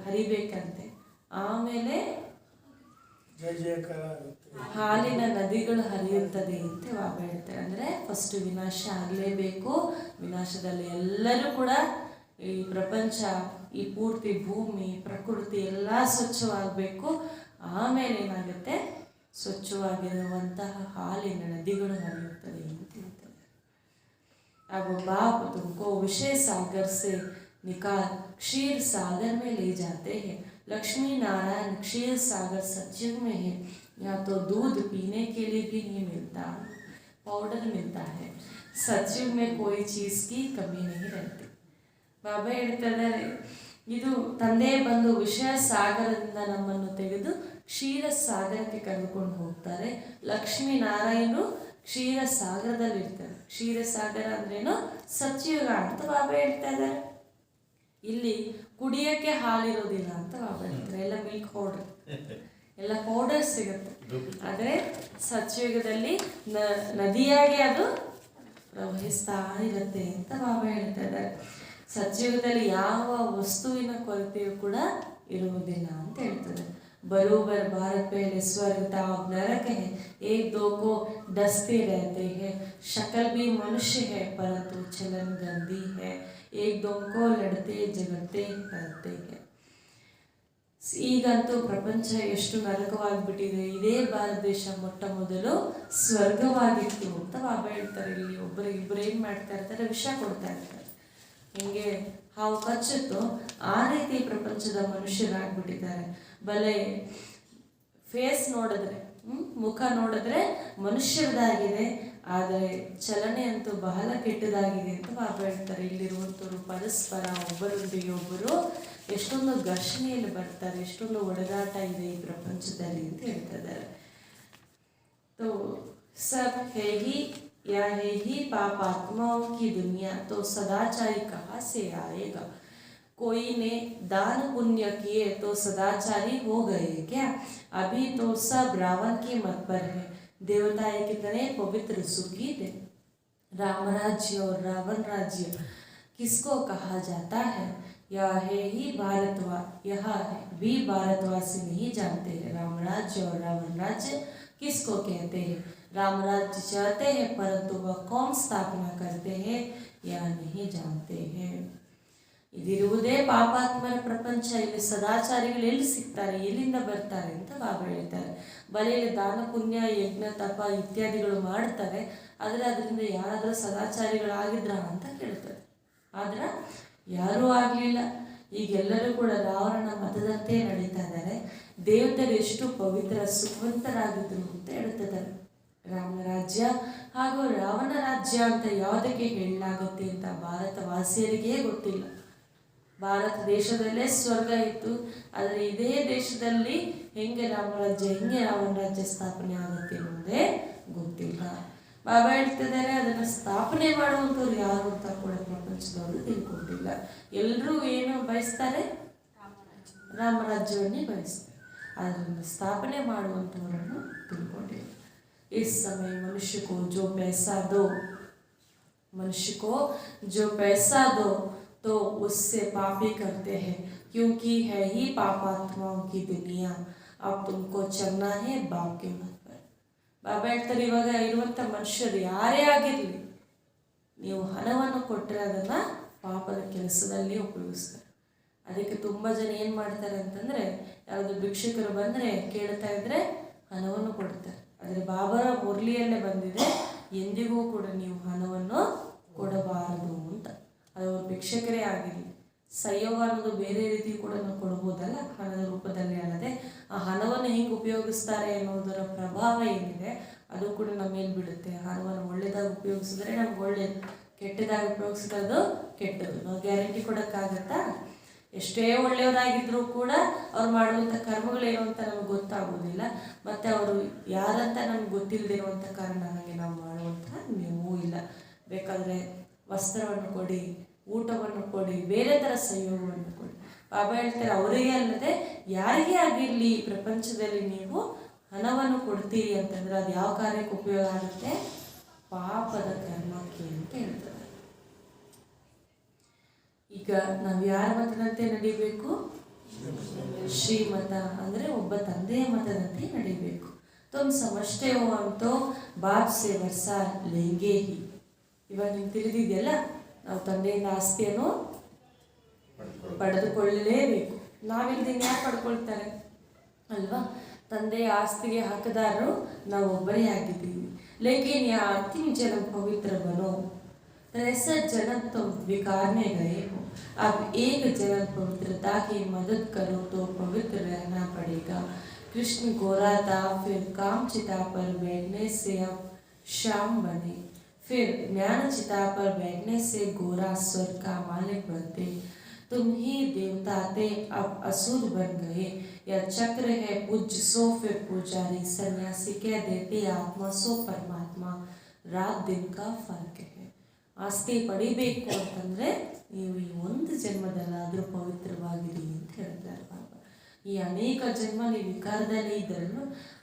ಹರಿಬೇಕಂತೆ, ಆಮೇಲೆ ಹಾಲಿನ ನದಿಗಳು ಹರಿಯುತ್ತದೆ ಅಂತ ಬಾಬಾ ಹೇಳ್ತಾರೆ. ಅಂದರೆ ಫಸ್ಟ್ ವಿನಾಶ ಆಗಲೇಬೇಕು. ವಿನಾಶದಲ್ಲಿ ಎಲ್ಲರೂ ಕೂಡ ಈ ಪ್ರಪಂಚ, ಈ ಪೂರ್ತಿ ಭೂಮಿ, ಪ್ರಕೃತಿ ಎಲ್ಲ ಸ್ವಚ್ಛವಾಗಬೇಕು. ಆಮೇಲೆ ಏನಾಗುತ್ತೆ? ಸ್ವಚ್ಛವಾಗಿರುವಂತಹ ಹಾಲಿನ ನದಿಗಳು ಹರಿಯುತ್ತದೆ ಅಂತ ಹೇಳ್ತಾರೆ. अब बाप तुमको विषय सागर से निकाल क्षीर सागर में ले जाते हैं। लक्ष्मी नारायण क्षीर सागर सत्युग में है। यहाँ तो दूध पीने के लिए भी नहीं मिलता, पाउडर मिलता है। सत्युग में कोई चीज़ की कमी नहीं रहती. ಬಾಬಾ ಹೇಳ್ತಾ ಇದ್ದಾರೆ, ಇದು ತಂದೆ ಬಂದು ವಿಷಯ ಸಾಗರದಿಂದ ನಮ್ಮನ್ನು ತೆಗೆದು ಕ್ಷೀರ ಸಾಗರಕ್ಕೆ ಕರೆದುಕೊಂಡು ಹೋಗ್ತಾರೆ. ಲಕ್ಷ್ಮೀ ನಾರಾಯಣರು ಕ್ಷೀರ ಸಾಗರದಲ್ಲಿ ಇರ್ತಾರೆ. ಕ್ಷೀರ ಸಾಗರ ಅಂದ್ರೇನು? ಸತ್ಯುಗ ಅಂತ ಬಾಬಾ ಹೇಳ್ತಾ ಇದ್ದಾರೆ. ಇಲ್ಲಿ ಕುಡಿಯೋಕ್ಕೆ ಹಾಲಿರೋದಿಲ್ಲ ಅಂತ ಬಾಬಾ ಹೇಳ್ತಾರೆ. ಎಲ್ಲ ಮಿಲ್ಕ್ ಪೌಡರ್, ಎಲ್ಲ ಪೌಡರ್ ಸಿಗುತ್ತೆ. ಆದರೆ ಸತ್ಯುಗದಲ್ಲಿ ನದಿಯಾಗಿ ಅದು ಪ್ರವಹಿಸ್ತಾ ಇರುತ್ತೆ ಅಂತ ಬಾಬಾ ಹೇಳ್ತಾ ಇದ್ದಾರೆ. ಸತ್ಯುಗದಲ್ಲಿ ಯಾವ ವಸ್ತುವಿನ ಕೊರತೆಯೂ ಕೂಡ ಇರುವುದಿಲ್ಲ ಅಂತ ಹೇಳ್ತಾರೆ. बरोबर भारत पहले स्वर्ग था, अब नरक है, एक दो को डसते रहते हैं, शक्ल भी मनुष्य है परंतु चलन गंदी है, एक दो को लड़ते झगड़ते करते हैं. ಈಗಂತೂ ಪ್ರಪಂಚ ಎಷ್ಟು ನರಕವಾಗಿಬಿಟ್ಟಿದೆ. ಇದೇ ಭಾರತ ದೇಶ ಮೊಟ್ಟ ಮೊದಲು ಸ್ವರ್ಗವಾಗಿತ್ತು ಅಂತ ಬಾಬಾ ಹೇಳ್ತಾರೆ. ಇಲ್ಲಿ ಇಬ್ಬರು ಏನು ಮಾಡ್ತಾ ಇರ್ತಾರೆ? ವಿಷ ಕೊಡ್ತಾ ಇರ್ತಾರೆ. ಹೆಂಗೆ ಹಾವು ಕಚ್ಚುತ್ತೋ ಆ ರೀತಿ ಪ್ರಪಂಚದ ಮನುಷ್ಯರಾಗ್ಬಿಟ್ಟಿದ್ದಾರೆ. ಬಲೆ ಫೇಸ್ ನೋಡಿದ್ರೆ, ಮುಖ ನೋಡಿದ್ರೆ ಮನುಷ್ಯರದಾಗಿದೆ, ಆದರೆ ಚಲನೆ ಅಂತೂ ಬಹಳ ಕೆಟ್ಟದಾಗಿದೆ ಅಂತ ಬಾಬಾ ಹೇಳ್ತಾರೆ. ಇಲ್ಲಿರುವಂಥವ್ರು ಪರಸ್ಪರ ಒಬ್ಬರೊಂದಿಗೆ ಒಬ್ಬರು ಎಷ್ಟೊಂದು ಘರ್ಷಣೆಯಲ್ಲಿ ಬರ್ತಾರೆ, ಎಷ್ಟೊಂದು ಒಡೆದಾಟ ಇದೆ ಈ ಪ್ರಪಂಚದಲ್ಲಿ ಅಂತ ಹೇಳ್ತಾ ಇದ್ದಾರೆ. तो सब है ही या है ही पाप आत्माओं की दुनिया, तो सदाचारी कहाँ से आएगा? कोई ने दान पुण्य किए तो सदाचारी हो गए क्या? अभी तो सब रावण के मत पर है। देवताएं कितने पवित्र सुखी थे। राम राज्य और रावण राज्य किसको कहा जाता है? यह है ही भारतवासी, यह है भी भारतवासी नहीं जानते हैं राम राज्य और रावण राज्य किसको कहते हैं। राम राज्य चाहते हैं परंतु वह कौन स्थापना करते हैं या नहीं जानते हैं. ಇದಿರುವುದೇ ಪಾಪಾತ್ಮರ ಪ್ರಪಂಚ. ಇಲ್ಲಿ ಸದಾಚಾರಿಗಳು ಎಲ್ಲಿ ಸಿಗ್ತಾರೆ, ಎಲ್ಲಿಂದ ಬರ್ತಾರೆ ಅಂತ ಬಾಬಾ ಹೇಳ್ತಾರೆ. ಬಲೆಯಲ್ಲಿ ದಾನ ಪುಣ್ಯ ಯಜ್ಞ ತಪ ಇತ್ಯಾದಿಗಳು ಮಾಡ್ತಾರೆ, ಆದರೆ ಅದರಿಂದ ಯಾರಾದರೂ ಸದಾಚಾರಿಗಳಾಗಿದ್ರ ಅಂತ ಕೇಳ್ತಾರೆ. ಆದ್ರೆ ಯಾರೂ ಆಗಲಿಲ್ಲ. ಈಗೆಲ್ಲರೂ ಕೂಡ ರಾವಣನ ಮತದಂತೆ ನಡೀತಾ ಇದ್ದಾರೆ. ದೇವತೆಗಳು ಎಷ್ಟು ಪವಿತ್ರ ಸುಖವಂತರಾಗಿದ್ರು ಅಂತ ಹೇಳ್ತಿದ್ದಾರೆ. ರಾಮನ ರಾಜ್ಯ ಹಾಗೂ ರಾವಣ ರಾಜ್ಯ ಅಂತ ಯಾವುದಕ್ಕೆ ಹೇಳಲಾಗುತ್ತೆ ಅಂತ ಭಾರತವಾಸಿಯರಿಗೇ ಗೊತ್ತಿಲ್ಲ. ಭಾರತ ದೇಶದಲ್ಲೇ ಸ್ವರ್ಗ ಇತ್ತು, ಆದರೆ ಇದೇ ದೇಶದಲ್ಲಿ ಹೆಂಗೆ ರಾಮರಾಜ್ಯ ಹೆಂಗೆ ರಾವಣ ರಾಜ್ಯ ಸ್ಥಾಪನೆ ಆಗುತ್ತೆ ಅನ್ನೋದೇ ಗೊತ್ತಿಲ್ಲ. ಬಾಬಾ ಹೇಳ್ತಿದ್ದಾರೆ ಅದನ್ನು ಸ್ಥಾಪನೆ ಮಾಡುವಂಥವ್ರು ಯಾರು ಅಂತ ಕೂಡ ಪ್ರಪಂಚದವರು ತಿಳ್ಕೊಂಡಿಲ್ಲ. ಎಲ್ಲರೂ ಏನು ಬಯಸ್ತಾರೆ, ರಾಮರಾಜ್ಯವನ್ನೇ ಬಯಸ್ತಾರೆ, ಅದನ್ನು ಸ್ಥಾಪನೆ ಮಾಡುವಂಥವರನ್ನು ತಿಳ್ಕೊಂಡಿಲ್ಲ. इस समय मनुष्य को जो पैसा दो तो उससे पापी करते हैं, क्योंकि है ही पापात्माओं की दुनिया. अब तुमको चलना है बाप के मत पर. ಬಾಬಾ ಹೇಳ್ತಾರೆ, ಇವಾಗ ಇರುವಂಥ ಮನುಷ್ಯರು ಯಾರೇ ಆಗಿರಲಿ, ನೀವು ಹಣವನ್ನು ಕೊಟ್ಟರೆ ಅದನ್ನು ಪಾಪದ ಕೆಲಸದಲ್ಲಿ ಉಪಯೋಗಿಸ್ತಾರೆ. ಅದಕ್ಕೆ ತುಂಬ ಜನ ಏನು ಮಾಡ್ತಾರೆ ಅಂತಂದರೆ, ಯಾವುದು ಭಿಕ್ಷುಕರು ಬಂದರೆ ಕೇಳ್ತಾ ಇದ್ದರೆ ಹಣವನ್ನು ಕೊಡ್ತಾರೆ. ಆದರೆ ಬಾಬಾರ ಮುರಳಿಯಲ್ಲೇ ಬಂದಿದೆ, ಎಂದಿಗೂ ಕೂಡ ನೀವು ಹಣವನ್ನು ಕೊಡಬಾರದು ಅಂತ. ಅದು ಭಿಕ್ಷಕರೇ ಆಗಿರಲಿ, ಸಹಯೋಗ ಅನ್ನೋದು ಬೇರೆ ರೀತಿ ಕೂಡ ನಾವು ಕೊಡ್ಬೋದಲ್ಲ, ಹಣದ ರೂಪದಲ್ಲಿ ಅಲ್ಲದೆ ಆ ಹಣವನ್ನು ಹೆಂಗೆ ಉಪಯೋಗಿಸ್ತಾರೆ ಅನ್ನೋದರ ಪ್ರಭಾವ ಏನಿದೆ ಅದು ಕೂಡ ನಮ್ಮ ಮೇಲೆ ಬಿಡುತ್ತೆ. ಹಣವನ್ನು ಒಳ್ಳೆಯದಾಗಿ ಉಪಯೋಗಿಸಿದ್ರೆ ನಮ್ಗೆ ಒಳ್ಳೇದು, ಕೆಟ್ಟದಾಗಿ ಉಪಯೋಗಿಸಿದ್ರೆ ಅದು ಕೆಟ್ಟದ್ದು. ನಾವು ಗ್ಯಾರಂಟಿ ಕೊಡೋಕ್ಕಾಗತ್ತಾ? ಎಷ್ಟೇ ಒಳ್ಳೆಯವರಾಗಿದ್ದರೂ ಕೂಡ ಅವ್ರು ಮಾಡುವಂಥ ಕರ್ಮಗಳೇನು ಅಂತ ನಮಗೆ ಗೊತ್ತಾಗೋದಿಲ್ಲ. ಮತ್ತು ಅವರು ಯಾರಂತ ನಮ್ಗೆ ಗೊತ್ತಿಲ್ಲದಿರುವಂಥ ಕಾರಣ ಹಾಗೆ ನಾವು ಮಾಡುವಂಥ ನೀವು ಇಲ್ಲ. ಬೇಕಾದರೆ ವಸ್ತ್ರವನ್ನು ಕೊಡಿ, ಊಟವನ್ನು ಕೊಡಿ, ಬೇರೆ ಥರ ಸಹಯೋಗವನ್ನು ಕೊಡಿ. ಬಾಬಾ ಹೇಳ್ತಾರೆ, ಅವರಿಗೆ ಅಲ್ಲದೆ ಯಾರಿಗೇ ಆಗಿರಲಿ ಪ್ರಪಂಚದಲ್ಲಿ ನೀವು ಹಣವನ್ನು ಕೊಡ್ತೀರಿ ಅಂತಂದ್ರೆ ಅದು ಯಾವ ಕಾರ್ಯಕ್ಕೆ ಉಪಯೋಗ ಆಗುತ್ತೆ? ಪಾಪದ ಕರ್ಮಕ್ಕೆ ಅಂತ ಹೇಳ್ತಾರೆ. ಈಗ ನಾವು ಯಾರ ಮತದಂತೆ ನಡಿಬೇಕು? ಶ್ರೀಮತ ಅಂದರೆ ಒಬ್ಬ ತಂದೆಯ ಮತದಂತೆ ನಡಿಬೇಕು. ತುಮ್ ಸಮಷ್ಟೇ ಹೋ ಅಂತೋ ಬಾಪ್ ಸೇ ವರ್ಷ ಲೆಂಗೆ ಹಿ. ಇವಾಗ ನಿಮ್ಗೆ ತಿಳಿದಿದೆಯಲ್ಲ, ನಾವು ತಂದೆಯಿಂದ ಆಸ್ತಿಯನ್ನು ಪಡೆದುಕೊಳ್ಳಲೇಬೇಕು. ನಾವಿಲ್ದಿನ ಯಾರು ಪಡ್ಕೊಳ್ತಾರೆ ಅಲ್ವಾ? ತಂದೆಯ ಆಸ್ತಿಗೆ ಹಕ್ಕದಾರರು ನಾವು ಒಬ್ಬರೇ ಆಗಿದ್ದೀವಿ. ಲೇಕಿನ್ ಯಾ ಅಂತಿಮ ಜನ್ಮ ಪವಿತ್ರ ಬನೋ, 63 जन्म तुम विकारने गए हो, अब एक जन्म पवित्रता की मदद करो तो पवित्र रहना पड़ेगा. कृष्ण गोरा था, फिर काम चिता पर बैठने से अब श्याम बने, फिर ज्ञान चिता पर बैठने से गोरा स्वर्ग का मालिक बनते. तुम ही देवता थे, अब असुर बन गए. यह चक्र है पूज्य सो फिर पुजारी, सन्यासी कह देते आत्मा सो परमात्मा, रात दिन का फर्क है. ಆಸ್ತಿ ಪಡಿಬೇಕು ಅಂತಂದರೆ ನೀವು ಈ ಒಂದು ಜನ್ಮದಲ್ಲಾದರೂ ಪವಿತ್ರವಾಗಿರಿ ಅಂತ ಹೇಳ್ತಾರೆ ಬಾಬಾ. ಈ ಅನೇಕ ಜನ್ಮ ನೀವು ವಿಕಾರದಲ್ಲಿ ಇದ್ದರೂ,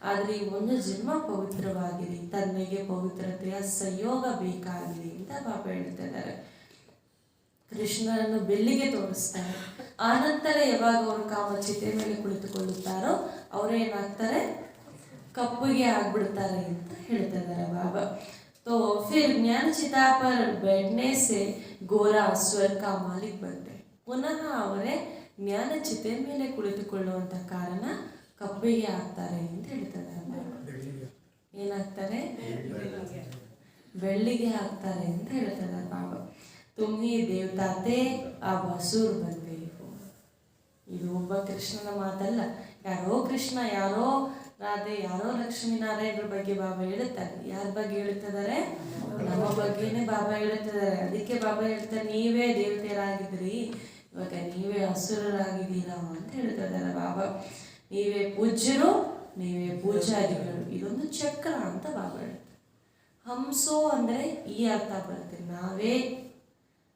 ಆದರೆ ಈ ಒಂದು ಜನ್ಮ ಪವಿತ್ರವಾಗಿರಿ, ತನ್ನೆಗೆ ಪವಿತ್ರತೆಯ ಸಂಯೋಗ ಬೇಕಾಗಿರಿ ಅಂತ ಬಾಬಾ ಹೇಳ್ತಿದ್ದಾರೆ. ಕೃಷ್ಣನನ್ನು ಬೆಳ್ಳಿಗೆ ತೋರಿಸ್ತಾರೆ. ಆನಂತರ ಯಾವಾಗ ಅವರು ಕಾಮಚಿತೆ ಮೇಲೆ ಕುಳಿತುಕೊಳ್ಳುತ್ತಾರೋ ಅವರೇನಾಗ್ತಾರೆ? ಕಪ್ಪುಗೆ ಆಗ್ಬಿಡ್ತಾರೆ ಅಂತ ಹೇಳ್ತಾ ಇದ್ದಾರೆ ಬಾಬಾ. तो फिर ज्ञान चिता पर बैठने से गोरा स्वर्ग का मालिक बनते. ಪುನಃ ಅವರೇ ಜ್ಞಾನ ಚಿತೆ ಮೇಲೆ ಕುಳಿತುಕೊಳ್ಳುವಂಥ ಕಾರಣ ಕಪ್ಪಿಗೆ ಆಗ್ತಾರೆ ಅಂತ ಹೇಳ್ತಾರೆ. ಏನಾಗ್ತಾರೆ? ಬೆಳ್ಳಿಗೆ ಆಗ್ತಾರೆ ಅಂತ ಹೇಳ್ತಾರೆ ಬಾಬಾ. तुम ही देवता थे अब असुर बन गए हो. ಇದು ಒಬ್ಬ ಕೃಷ್ಣನ ಮಾತಲ್ಲ. ಯಾರೋ ಕೃಷ್ಣ, ಯಾರೋ ರಾಧೆ, ಯಾರೋ ಲಕ್ಷ್ಮೀನಾರಾಯಣರ ಬಗ್ಗೆ ಬಾಬಾ ಹೇಳುತ್ತಾರೆ. ಯಾರ ಬಗ್ಗೆ ಹೇಳ್ತಿದ್ದಾರೆ? ನಮ್ಮ ಬಗ್ಗೆನೇ ಬಾಬಾ ಹೇಳ್ತಿದ್ದಾರೆ. ಅದಕ್ಕೆ ಬಾಬಾ ಹೇಳ್ತಾರೆ, ನೀವೇ ದೇವತೆಯರಾಗಿದ್ರಿ, ಇವಾಗ ನೀವೇ ಅಸುರರಾಗಿದ್ದೀರಾ ಅಂತ ಹೇಳ್ತಿದ್ದಾರೆ ಬಾಬಾ. ನೀವೇ ಪೂಜ್ಯರು, ನೀವೇ ಪೂಜಾರಿಗಳು. ಇದೊಂದು ಚಕ್ರ ಅಂತ ಬಾಬಾ ಹೇಳ್ತಾರೆ. ಹಂಸೋ ಅಂದರೆ ಈ ಅರ್ಥ ಬರುತ್ತೆ, ನಾವೇ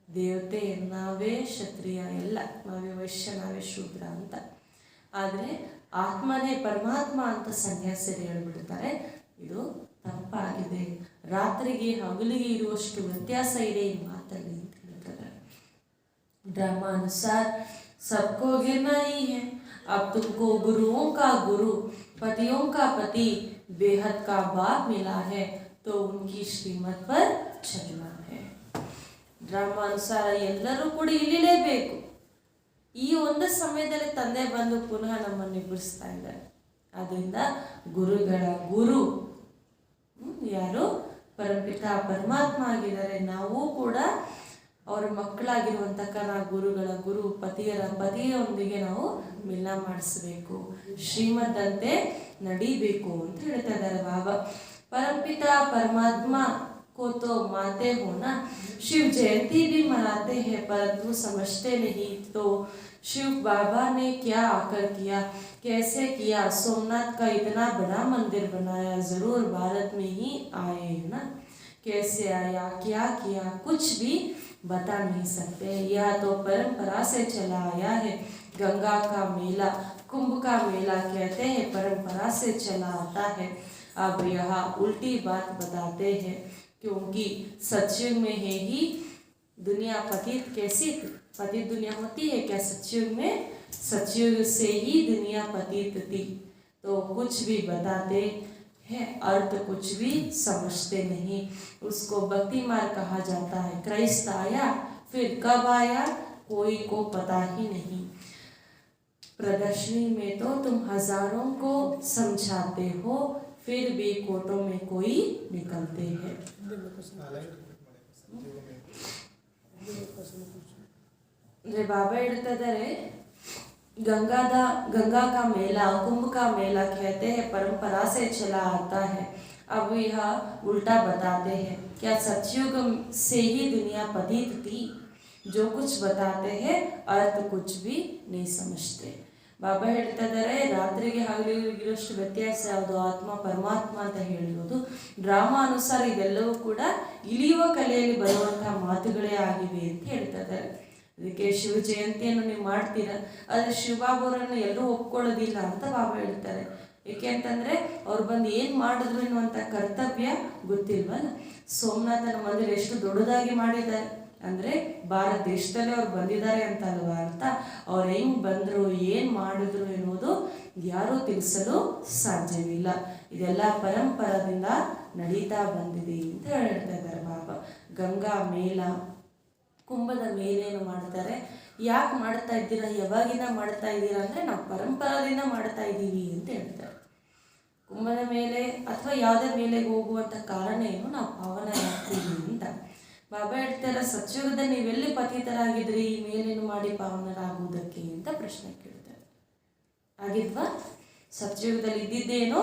ದೇವತೆ, ನಾವೇ ಕ್ಷತ್ರಿಯ, ಎಲ್ಲ ನಾವೇ ವೈಶ್ಯ, ನಾವೇ ಶೂದ್ರ ಅಂತ. ಆದರೆ ಆತ್ಮನೇ ಪರಮಾತ್ಮ ಅಂತ ಸನ್ಯಾಸರು ಹೇಳ್ಬಿಡ್ತಾರೆ. ಇದು ತಪ್ಪಾಗಿದೆ. ರಾತ್ರಿಗೆ ಹಗಲಿಗೆ ಇರುವಷ್ಟು ವ್ಯತ್ಯಾಸ ಇದೆ ಈ ಮಾತಲ್ಲಿ ಅಂತ ಹೇಳ್ತಾರೆ. ड्रामानुसार सबको गिरना ही है. अब तुमको गुरुओं का गुरु, पतियों का पति, बेहद का बाप मिला है, तो उनकी श्रीमत पर चलना है. ಡ್ರಾಮಾನುಸಾರ ಎಲ್ಲರೂ ಕೂಡ ಇಳಿಲೇಬೇಕು. ಈ ಒಂದು ಸಮಯದಲ್ಲಿ ತಂದೆ ಬಂದು ಪುನಃ ನಮ್ಮನ್ನು ಎಬ್ಬಿಸ್ತಾ ಇದ್ದಾರೆ. ಆದ್ದರಿಂದ ಗುರುಗಳ ಗುರು ಯಾರು? ಪರಮಪಿತ ಪರಮಾತ್ಮ ಆಗಿದ್ದಾರೆ. ನಾವು ಕೂಡ ಅವರ ಮಕ್ಕಳಾಗಿರುವಂತಕ್ಕ ಗುರುಗಳ ಗುರು, ಪತಿಯೊಂದಿಗೆ ನಾವು ಮಿಲನ ಮಾಡಿಸ್ಬೇಕು, ಶ್ರೀಮದ್ದಂತೆ ನಡಿಬೇಕು ಅಂತ ಹೇಳ್ತಾ ಇದ್ದಾರೆ ಬಾಬಾ. ಪರಮಪಿತ ಪರಮಾತ್ಮ को तो मानते हो ना, शिव जयंती भी मनाते हैं, परंतु समझते नहीं. तो शिव बाबा ने क्या आकर किया, कैसे किया? सोमनाथ का इतना बड़ा मंदिर बनाया, जरूर भारत में ही आए ना. कैसे आया, क्या किया, कुछ भी बता नहीं सकते. यह तो परंपरा से चला आया है. गंगा का मेला, कुंभ का मेला कहते हैं, परंपरा से चला आता है. अब यह उल्टी बात बताते हैं, क्योंकि सतयुग में है ही दुनिया पतित. कैसी पतित दुनिया होती है क्या सतयुग में? सतयुग से ही दुनिया पतित थी. तो कुछ भी बताते हैं, अर्थ कुछ भी समझते नहीं. उसको भक्ति मार्ग कहा जाता है. क्राइस्ट आया, फिर कब आया, कोई को पता ही नहीं. प्रदर्शनी में तो तुम हजारों को समझाते हो, फिर भी कोटों में कोई निकलते हैं. बाबा ಹೇಳ್ತಾ ಇದ್ದಾರೆ, गंगा का मेला, कुंभ का मेला कहते हैं, परंपरा से चला आता है. अब यह उल्टा बताते हैं. क्या सतयुग से ही दुनिया पतित थी? जो कुछ बताते हैं, अर्थ कुछ भी नहीं समझते. ಬಾಬಾ ಹೇಳ್ತಾ ಇದ್ದಾರೆ, ರಾತ್ರಿಗೆ ಹಗಲಿಗಿರೋಷ್ಟು ವ್ಯತ್ಯಾಸ ಯಾವುದು? ಆತ್ಮ ಪರಮಾತ್ಮ ಅಂತ ಹೇಳಿರೋದು. ಡ್ರಾಮಾ ಅನುಸಾರ ಇದೆಲ್ಲವೂ ಕೂಡ ಇಳಿಯುವ ಕಲೆಯಲ್ಲಿ ಬರುವಂತಹ ಮಾತುಗಳೇ ಆಗಿವೆ ಅಂತ ಹೇಳ್ತಾ ಇದ್ದಾರೆ. ಅದಕ್ಕೆ ಶಿವ ಜಯಂತಿಯನ್ನು ನೀವು ಮಾಡ್ತೀರಾ, ಆದರೆ ಶಿವಬಾಬಾವರನ್ನು ಎಲ್ಲರೂ ಒಪ್ಕೊಳ್ಳೋದಿಲ್ಲ ಅಂತ ಬಾಬಾ ಹೇಳ್ತಾರೆ. ಏಕೆ ಅಂತಂದರೆ ಅವ್ರು ಬಂದು ಏನು ಮಾಡಿದ್ರು ಎನ್ನುವಂಥ ಕರ್ತವ್ಯ ಗೊತ್ತಿಲ್ವಲ್ಲ. ಸೋಮನಾಥನ ಮಂದಿರ ಎಷ್ಟು ದೊಡ್ಡದಾಗಿ ಮಾಡಿದ್ದಾರೆ ಅಂದರೆ ಭಾರತ ದೇಶದಲ್ಲೇ ಅವ್ರು ಬಂದಿದ್ದಾರೆ ಅಂತ ಅಲ್ವಾ ಅರ್ಥ. ಅವ್ರು ಹೆಂಗೆ ಬಂದರು, ಏನು ಮಾಡಿದ್ರು ಎನ್ನುವುದು ಯಾರೂ ತಿಳಿಸಲು ಸಾಧ್ಯವಿಲ್ಲ. ಇದೆಲ್ಲ ಪರಂಪರದಿಂದ ನಡೀತಾ ಬಂದಿದೆ ಅಂತ ಹೇಳ್ತಾ ಇದ್ದಾರೆ ಬಾಬಾ. ಗಂಗಾ ಮೇಳ, ಕುಂಭದ ಮೇಲೇನು ಮಾಡ್ತಾರೆ, ಯಾಕೆ ಮಾಡ್ತಾ ಇದ್ದೀರಾ, ಯಾವಾಗಿಂದ ಮಾಡ್ತಾ ಇದ್ದೀರಾ ಅಂದರೆ ನಾವು ಪರಂಪರಾದಿಂದ ಮಾಡ್ತಾ ಇದ್ದೀವಿ ಅಂತ ಹೇಳ್ತಾರೆ. ಕುಂಭದ ಮೇಲೆ ಅಥವಾ ಯಾವುದೇ ಮೇಲೆಗೆ ಹೋಗುವಂಥ ಕಾರಣ ಏನು, ನಾವು ಪಾವನ ಆಗ್ತೀವಿ ಅಂತ ಬಾಬಾ ಹೇಳ್ತಾರೆ. ಸತ್ಯುಗದಲ್ಲಿ ನೀವೆಲ್ಲಿ ಪತಿತರಾಗಿದ್ರಿ ಈ ಮೇಲೇನು ಮಾಡಿ ಪಾವನರಾಗುವುದಕ್ಕೆ ಅಂತ ಪ್ರಶ್ನೆ ಕೇಳ್ತಾರೆ. ಆಗಿದ್ವಾ? ಸತ್ಯುಗದಲ್ಲಿ ಇದ್ದಿದ್ದೇನೋ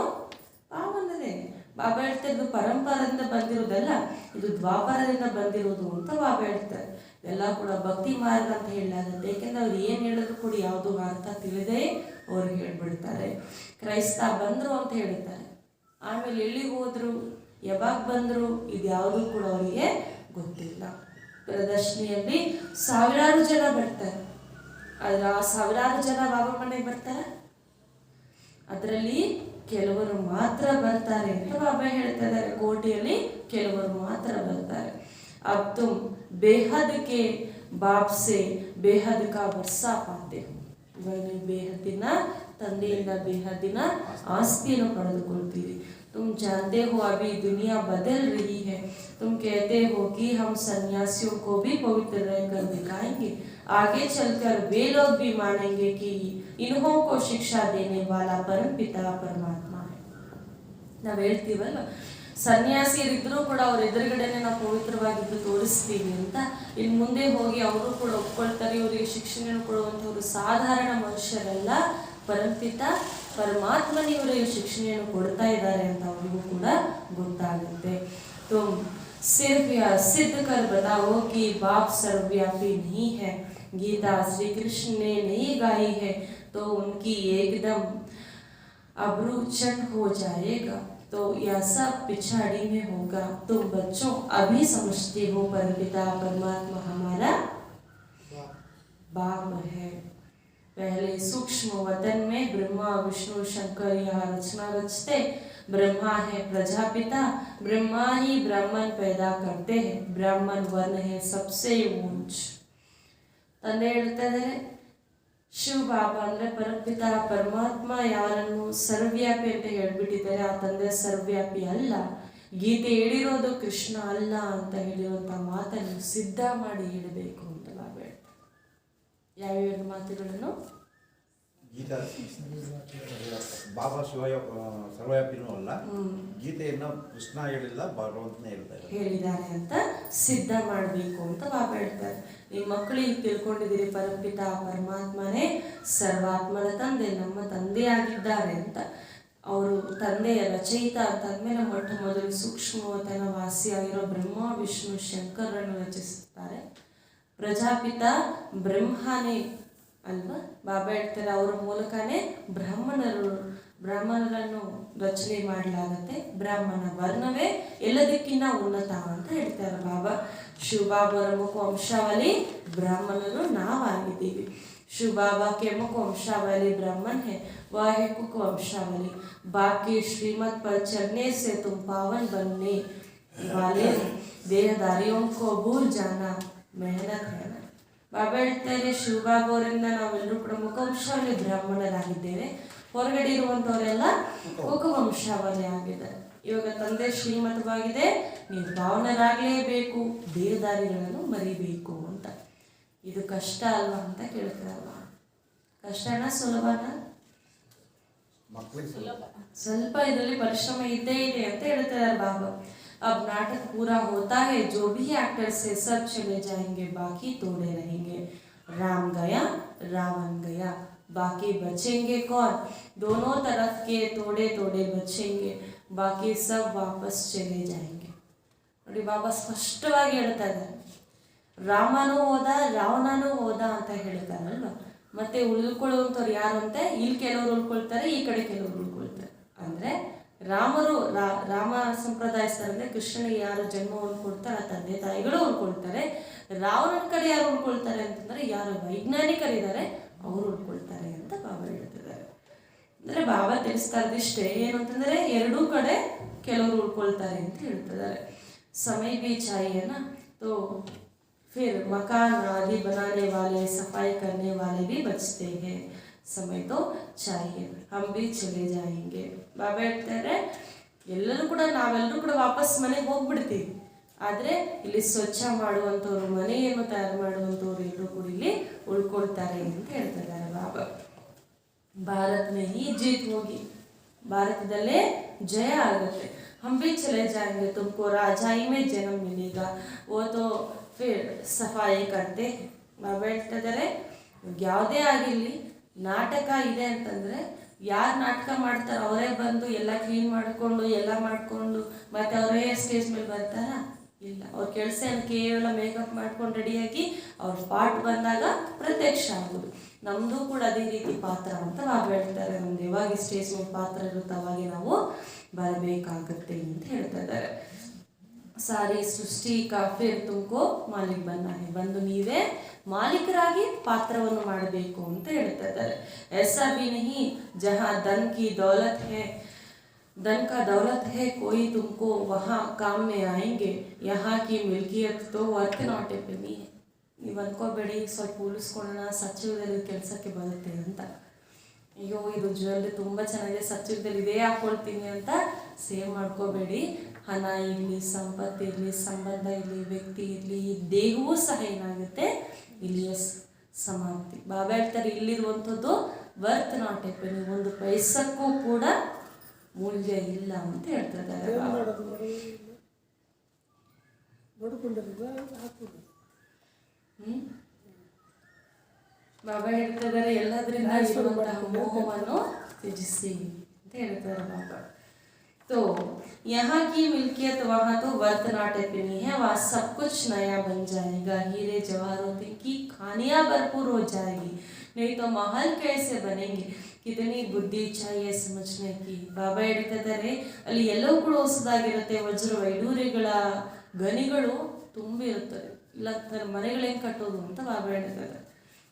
ಪಾವನರೇ. ಬಾಬಾ ಹೇಳ್ತಾರೆ, ಇದು ಪರಂಪರೆಯಿಂದ ಬಂದಿರೋದಲ್ಲ, ಇದು ದ್ವಾಪರದಿಂದ ಬಂದಿರೋದು ಅಂತ ಬಾಬಾ ಹೇಳ್ತಾರೆ. ಎಲ್ಲ ಕೂಡ ಭಕ್ತಿ ಮಾರ್ಗ ಅಂತ ಹೇಳಲಾಗುತ್ತೆ. ಏಕೆಂದರೆ ಅವ್ರು ಏನು ಹೇಳಿದ್ರು ಕೂಡ ಯಾವುದು ಅರ್ಥ ತಿಳಿದೇ ಅವ್ರಿಗೆ ಹೇಳ್ಬಿಡ್ತಾರೆ. ಕ್ರೈಸ್ತ ಬಂದರು ಅಂತ ಹೇಳ್ತಾರೆ, ಆಮೇಲೆ ಎಲ್ಲಿಗೆ ಹೋದ್ರು, ಯಾವಾಗ ಬಂದರು, ಇದು ಯಾವುದು ಕೂಡ ಅವರಿಗೆ ಗೊತ್ತಿಲ್ಲ. ಪ್ರದರ್ಶನಿಯಲ್ಲಿ ಸಾವಿರಾರು ಜನ ಬರ್ತಾರೆ, ಆದರೆ ಆ ಸಾವಿರಾರು ಜನ ಬಾಬಾ ಮನೆಗೆ ಬರ್ತಾರೆ, ಅದರಲ್ಲಿ ಕೆಲವರು ಮಾತ್ರ ಬರ್ತಾರೆ ಅಂತ ಬಾಬಾ ಹೇಳ್ತಾ ಇದ್ದಾರೆ. ಕೋಟಿಯಲ್ಲಿ ಕೆಲವರು ಮಾತ್ರ ಬರ್ತಾರೆ. अब तुम बेहद के बाप से बेहद का वर्षा पाते हो. ನೀವು ಬೇಹದ್ದಿನ ತಂದೆಯಿಂದ ಬೇಹದ್ದಿನ ಆಸ್ತಿಯನ್ನು ಪಡೆದುಕೊಳ್ತೀರಿ. तुम जानते हो अभी दुनिया बदल रही है. तुम कहते हो कि हम सन्यासियों को भी पवित्र रहकर दिखाएंगे. आगे चलकर वे लोग भी मानेंगे कि इन्हों को शिक्षा देने वाला परम पिता परमात्मा है. ನಾವು ಹೇಳ್ತೀವಲ್ಲ, ಸನ್ಯಾಸಿಯರಿದ್ದರೂ ಕೂಡ ಅವ್ರ ಎದುರುಗಡೆನೆ ನಾವು ಪವಿತ್ರವಾಗಿದ್ದು ತೋರಿಸ್ತೀವಿ ಅಂತ ಇನ್ನು ಮುಂದೆ ಹೋಗಿ ಅವರು ಕೂಡ ಒಪ್ಕೊಳ್ತಾರೆ. ಇವರಿಗೆ ಶಿಕ್ಷಣ ಕೊಡುವಂಥವ್ರು ಸಾಧಾರಣ ಮನುಷ್ಯರೆಲ್ಲ, ಪರಂಪಿತ ಪರಮಾತ್ಮನ ಇವರಿಗೆ ಶಿಕ್ಷಣೆಯನ್ನು ಕೊಡ್ತಾ ಇದ್ದಾರೆ ಅಂತ ಅವರಿಗೂ ಕೂಡ ಗೊತ್ತಾಗುತ್ತೆ. ತುಮ್ सिर्फ यह सिद्ध कर बताओ कि बाप सर्वव्यापी नहीं है। गीता श्री कृष्ण ने नहीं गाई है तो उनकी एकदम अब्रूचट हो जाएगा, तो यह सब पिछाड़ी में होगा। तुम बच्चों अभी समझते हो परमपिता परमात्मा हमारा बाप है। पहले सूक्ष्म वतन में ब्रह्मा विष्णु शंकर यह रचना रचते। ब्रह्मा है प्रजापिता, ब्रह्मा ही ब्राह्मण पैदा करते हैं। ब्राह्मण वर्ण है सबसे ऊंच। ತಂದೆ ಹೇಳ್ತಾ ಇದ್ದಾರೆ, ಶಿವ ಬಾಬಾ ಅಂದ್ರೆ ಪರಮಪಿತ ಪರಮಾತ್ಮ ಯಾರನ್ನು ಸರ್ವ್ಯಾಪಿ ಅಂತ ಹೇಳ್ಬಿಟ್ಟಿದ್ದಾರೆ. ಆ ತಂದೆ ಸರ್ವ್ಯಾಪಿ ಅಲ್ಲ, ಗೀತೆ ಹೇಳಿರೋದು ಕೃಷ್ಣ ಅಲ್ಲ ಅಂತ ಹೇಳಿರುವಂತ ಮಾತನ್ನು ಸಿದ್ಧ ಮಾಡಿ ಹೇಳಬೇಕು ಅಂತ ಬಾಬಾ ಹೇಳ್ತಾರೆ. ಯಾವ್ಯಾವ ಮಾತುಗಳನ್ನು? ಗೀತಾ ಬಾಬಾ ಸರ್ವವ್ಯಾಪಿನೂ ಅಲ್ಲ, ಗೀತೆಯನ್ನ ಕೃಷ್ಣ ಹೇಳಿಲ್ಲ, ಭಗವಂತನೇ ಹೇಳಿದ್ದಾರೆ ಅಂತ ಸಿದ್ಧ ಮಾಡಬೇಕು ಅಂತ ಬಾಬಾ ಹೇಳ್ತಾರೆ. ನಿಮ್ಮ ಮಕ್ಕಳಿಗೆ ತಿಳ್ಕೊಂಡಿದ್ದೀರಿ ಪರಮಪಿತ ಪರಮಾತ್ಮನೇ ಸರ್ವಾತ್ಮನ ತಂದೆ, ನಮ್ಮ ತಂದೆಯಾಗಿದ್ದಾರೆ ಅಂತ. ಅವರು ತಂದೆಯ ರಚಯಿತ ಅಂತಂದ್ಮೇಲೆ ಮೊಟ್ಟ ಮೊದಲು ಸೂಕ್ಷ್ಮವತನ ವಾಸಿಯಾಗಿರೋ ಬ್ರಹ್ಮ ವಿಷ್ಣು ಶಂಕರನ್ನು ರಚಿಸುತ್ತಾರೆ. ಪ್ರಜಾಪಿತ ಬ್ರಹ್ಮನೇ ಅಲ್ವಾ? ಬಾಬಾ ಹೇಳ್ತಾರೆ ಅವರ ಮೂಲಕನೇ ಬ್ರಾಹ್ಮಣರನ್ನು ರಚನೆ ಮಾಡಲಾಗತ್ತೆ. ಬ್ರಾಹ್ಮಣ ವರ್ಣವೇ ಎಲ್ಲದಕ್ಕಿಂತ ಉನ್ನತ ಅಂತ ಹೇಳ್ತಾರೆ ಬಾಬಾ. ಶಿವಬಾಬಾರ ಮುಖ ವಂಶಾವಳಿ ಬ್ರಾಹ್ಮಣರು ನಾವಾಗಿದ್ದೀವಿ. शिव बाबा के मुख वंशावली ब्राह्मण है, वह है कुक वंशावली। बाकी श्रीमत पर चलने से तुम पावन बनने वाले हो। देहधारियों को भूल जाना मेहनत है ना। ಬಾಬಾ ಹೇಳ್ತಾರೆ ಶಿವಬಾಬಾ ಅವರಿಂದ ನಾವೆಲ್ಲರೂ ಕೂಡ ಮುಖವಂಶಾವಳಿ ಬ್ರಾಹ್ಮಣರಾಗಿದ್ದೇವೆ, ಹೊರಗಡೆ ಇರುವಂಥವರೆಲ್ಲ ಮುಖವಂಶಾವಳಿ ಆಗಿದ್ದಾರೆ. ಇವಾಗ ತಂದೆ ಶ್ರೀಮತವಾಗಿದೆ, ನೀವು ಪಾವನರಾಗಲೇಬೇಕು, ದೇಹದಾರಿಗಳನ್ನು ಮರಿಬೇಕು ಅಂತ. ಇದು ಕಷ್ಟ ಅಲ್ವಾ ಅಂತ ಕೇಳ್ತಾರಲ್ವ? ಕಷ್ಟನಾ ಸುಲಭನಾ? ಸ್ವಲ್ಪ ಇದರಲ್ಲಿ ಪರಿಶ್ರಮ ಇದ್ದೇ ಇದೆ ಅಂತ ಹೇಳ್ತಾರೆ ಬಾಬಾ. अब नाटक पूरा होता है, जो भी एक्टर से सब चले जाएंगे, बाकी तोड़े रहेंगे। राम गया रावण गया, बाकी बचेंगे कौन? दोनों तरफ के तोड़े तोड़े बचेंगे, बाकी सब वापस चले जाएंगे। ನೋಡಿ ಬಾಬಾ ಸ್ಪಷ್ಟವಾಗಿ ಹೇಳ್ತಾ ಇದ್ದಾರೆ, ರಾಮನೂ ಹೋದ ರಾವಣನೂ ಹೋದ ಅಂತ ಹೇಳ್ತಾರಲ್ವ. ಮತ್ತೆ ಉಳ್ಕೊಳ್ಳುವಂಥವ್ರು ಯಾರು ಅಂತ, ಇಲ್ಲಿ ಕೆಲವರು ಉಳ್ಕೊಳ್ತಾರೆ, ಈ ಕಡೆ ಕೆಲವರು ಉಳ್ಕೊಳ್ತಾರೆ. ಅಂದರೆ ರಾಮ ಸಂಪ್ರದಾಯಸ್ಥರಂದ್ರೆ ಕೃಷ್ಣನಿಗೆ ಯಾರು ಜನ್ಮವನ್ನು ಕೊಡ್ತಾರೆ ಆ ತಂದೆ ತಾಯಿಗಳು ಉಳ್ಕೊಳ್ತಾರೆ. ರಾವಣನ ಕಡೆ ಯಾರು ಉಳ್ಕೊಳ್ತಾರೆ ಅಂತಂದ್ರೆ ಯಾರು ವೈಜ್ಞಾನಿಕರಿದ್ದಾರೆ ಅವರು ಉಳ್ಕೊಳ್ತಾರೆ ಅಂತ ಬಾಬಾ ಹೇಳ್ತಿದ್ದಾರೆ. ಅಂದರೆ ಬಾಬಾ ತಿಳಿಸ್ತಾ ಇದಿಷ್ಟೇ, ಏನು ಅಂತಂದ್ರೆ ಎರಡೂ ಕಡೆ ಕೆಲವರು ಉಳ್ಕೊಳ್ತಾರೆ ಅಂತ ಹೇಳ್ತಿದ್ದಾರೆ. ಸಮಯ भी चाहिए ना, तो फिर मकान आदि बनाने वाले सफाई करने वाले भी बचते हैं। समय तो चाहिए, हम भी चले जाएंगे। ಬಾಬಾ ಹೇಳ್ತಾರೆ ಎಲ್ಲರೂ ಕೂಡ ನಾವೆಲ್ಲರೂ ಕೂಡ ವಾಪಸ್ ಮನೆಗೆ ಹೋಗ್ಬಿಡ್ತೀವಿ, ಆದರೆ ಇಲ್ಲಿ ಸ್ವಚ್ಛ ಮಾಡುವಂಥವ್ರು, ಮನೆಯನ್ನು ತಯಾರು ಮಾಡುವಂಥವ್ರು ಎಲ್ಲರೂ ಕೂಡ ಇಲ್ಲಿ ಉಳ್ಕೊಳ್ತಾರೆ ಅಂತ ಹೇಳ್ತಿದ್ದಾರೆ ಬಾಬಾ. ಭಾರತ್ ಮೇ ಹಿ ಜೀತ್ ಹೋಗಿ, ಭಾರತದಲ್ಲೇ ಜಯ ಆಗುತ್ತೆ. हम भी चले जाएंगे, तुमको राजाई में जन्म मिलेगा, वो तो फिर सफाई करते. ಬಾಬಾ ಹೇಳ್ತಾ ಇದ್ದಾರೆ ಯಾವುದೇ ಆಗಿರಲಿ, ನಾಟಕ ಇದೆ ಅಂತಂದರೆ ಯಾರು ನಾಟಕ ಮಾಡ್ತಾರೆ ಅವರೇ ಬಂದು ಎಲ್ಲ ಕ್ಲೀನ್ ಮಾಡಿಕೊಂಡು ಎಲ್ಲ ಮಾಡಿಕೊಂಡು ಮತ್ತೆ ಅವರೇ ಸ್ಟೇಜ್ ಮೇಲೆ ಬರ್ತಾರಾ? ಇಲ್ಲ. ಅವ್ರ ಕೆಲಸ ಕೇವಲ ಮೇಕಪ್ ಮಾಡ್ಕೊಂಡು ರೆಡಿಯಾಗಿ ಅವ್ರ ಪಾಠ ಬಂದಾಗ ಪ್ರತ್ಯಕ್ಷ ಆಗೋದು. ನಮ್ಮದು ಕೂಡ ಅದೇ ರೀತಿ ಪಾತ್ರ ಅಂತ ಬಾಬಾ ಹೇಳ್ತಾರೆ. ನಮ್ದು ಯಾವಾಗ ಸ್ಟೇಜ್ ಮೇಲೆ ಪಾತ್ರ ಇರುತ್ತೆ ಅವಾಗೆ ನಾವು ಬರಬೇಕಾಗತ್ತೆ ಅಂತ ಹೇಳ್ತಾ ಇದ್ದಾರೆ. ಸಾರಿ ಸೃಷ್ಟಿ ಕಾಫಿರ್ ತುಮಕೋ ಮಾಲಿಕ್ ಬನ್ನ ಹೇ, ಬಂದು ನೀವೇ ಮಾಲೀಕರಾಗಿ ಪಾತ್ರವನ್ನು ಮಾಡಬೇಕು ಅಂತ ಹೇಳ್ತಾ ಇದ್ದಾರೆ. ऐसा भी नहीं जहाँ धन की दौलत है, धन का दौलत है, कोई तुमको वहाँ काम में आएंगे, यहाँ की मिल्कियत तो वर्क नाट ए पेनी है. ನೀವು ಅನ್ಕೋಬೇಡಿ ಸ್ವಲ್ಪ ಉಳಿಸ್ಕೊಳ್ಳೋಣ ಸಚಿವದಲ್ಲಿ ಕೆಲಸಕ್ಕೆ ಬರುತ್ತೆ ಅಂತ. ಅಯ್ಯೋ ಇದು ಜ್ಯುವೆಲ್ರಿ ತುಂಬ ಚೆನ್ನಾಗಿದೆ, ಸಚಿವದಲ್ಲಿ ಇದೇ ಹಾಕ್ಕೊಳ್ತೀನಿ ಅಂತ ಸೇವ್ ಮಾಡ್ಕೋಬೇಡಿ. ಹಣ ಇರಲಿ, ಸಂಪತ್ತು ಇರಲಿ, ಸಂಬಂಧ ಇರಲಿ, ವ್ಯಕ್ತಿ ಇರಲಿ, ದೇಹವೂ ಸಹ ಏನಾಗುತ್ತೆ ಇಲ್ಲಿಯ ಸಮಾಪ್ತಿ. ಬಾಬಾ ಹೇಳ್ತಾರೆ ಇಲ್ಲಿರುವಂಥದ್ದು ವರ್ತ್ ನಾಟ್ ಎ ಪೆನಿ, ಒಂದು ಪೈಸಕ್ಕೂ ಕೂಡ ಮೂಲ್ಯ ಇಲ್ಲ ಅಂತ ಹೇಳ್ತಾ ಇದ್ದಾರೆ ಏನು ಬಾಬಾ. ಮಾಡೋದು ನೋಡಿಕೊಂಡಿರೋದು ಹಾಕ್ಬಿಡು. ಬಾಬಾ ಹೇಳ್ತಾ ಇದ್ದಾರೆ ಎಲ್ಲದರಿಂದ ಇರುವಂತಹ ಮೋಹವನ್ನು ತ್ಯಜಿಸಿ ಅಂತ ಹೇಳ್ತಾರೆ ಬಾಬಾ. तो यहाँ की मिल्कियत वहाँ तो वर्त नाटे पे नहीं है, वहाँ सब कुछ नया बन जाएगा, हीरे जवाहरात की खानियाँ भरपूर हो जाएगी, नहीं तो महल कैसे बनेंगे. कितनी बुद्धि चाहिए समझने की. ಬಾಬಾ ಹೇಳ್ತಾ ಇದ್ದಾರೆ ಅಲ್ಲಿ ಎಲ್ಲವೂ ಕೂಡ ಹೊಸದಾಗಿರುತ್ತೆ, ವಜ್ರ ವೈಡೂರ್ಯಗಳ ಗಣಿಗಳು ತುಂಬಿರುತ್ತದೆ. ಇಲ್ಲ ಮನೆಗಳು ಹೆಂಗೆ ಕಟ್ಟೋದು ಅಂತ ಬಾಬಾ ಹೇಳ್ತಾರೆ.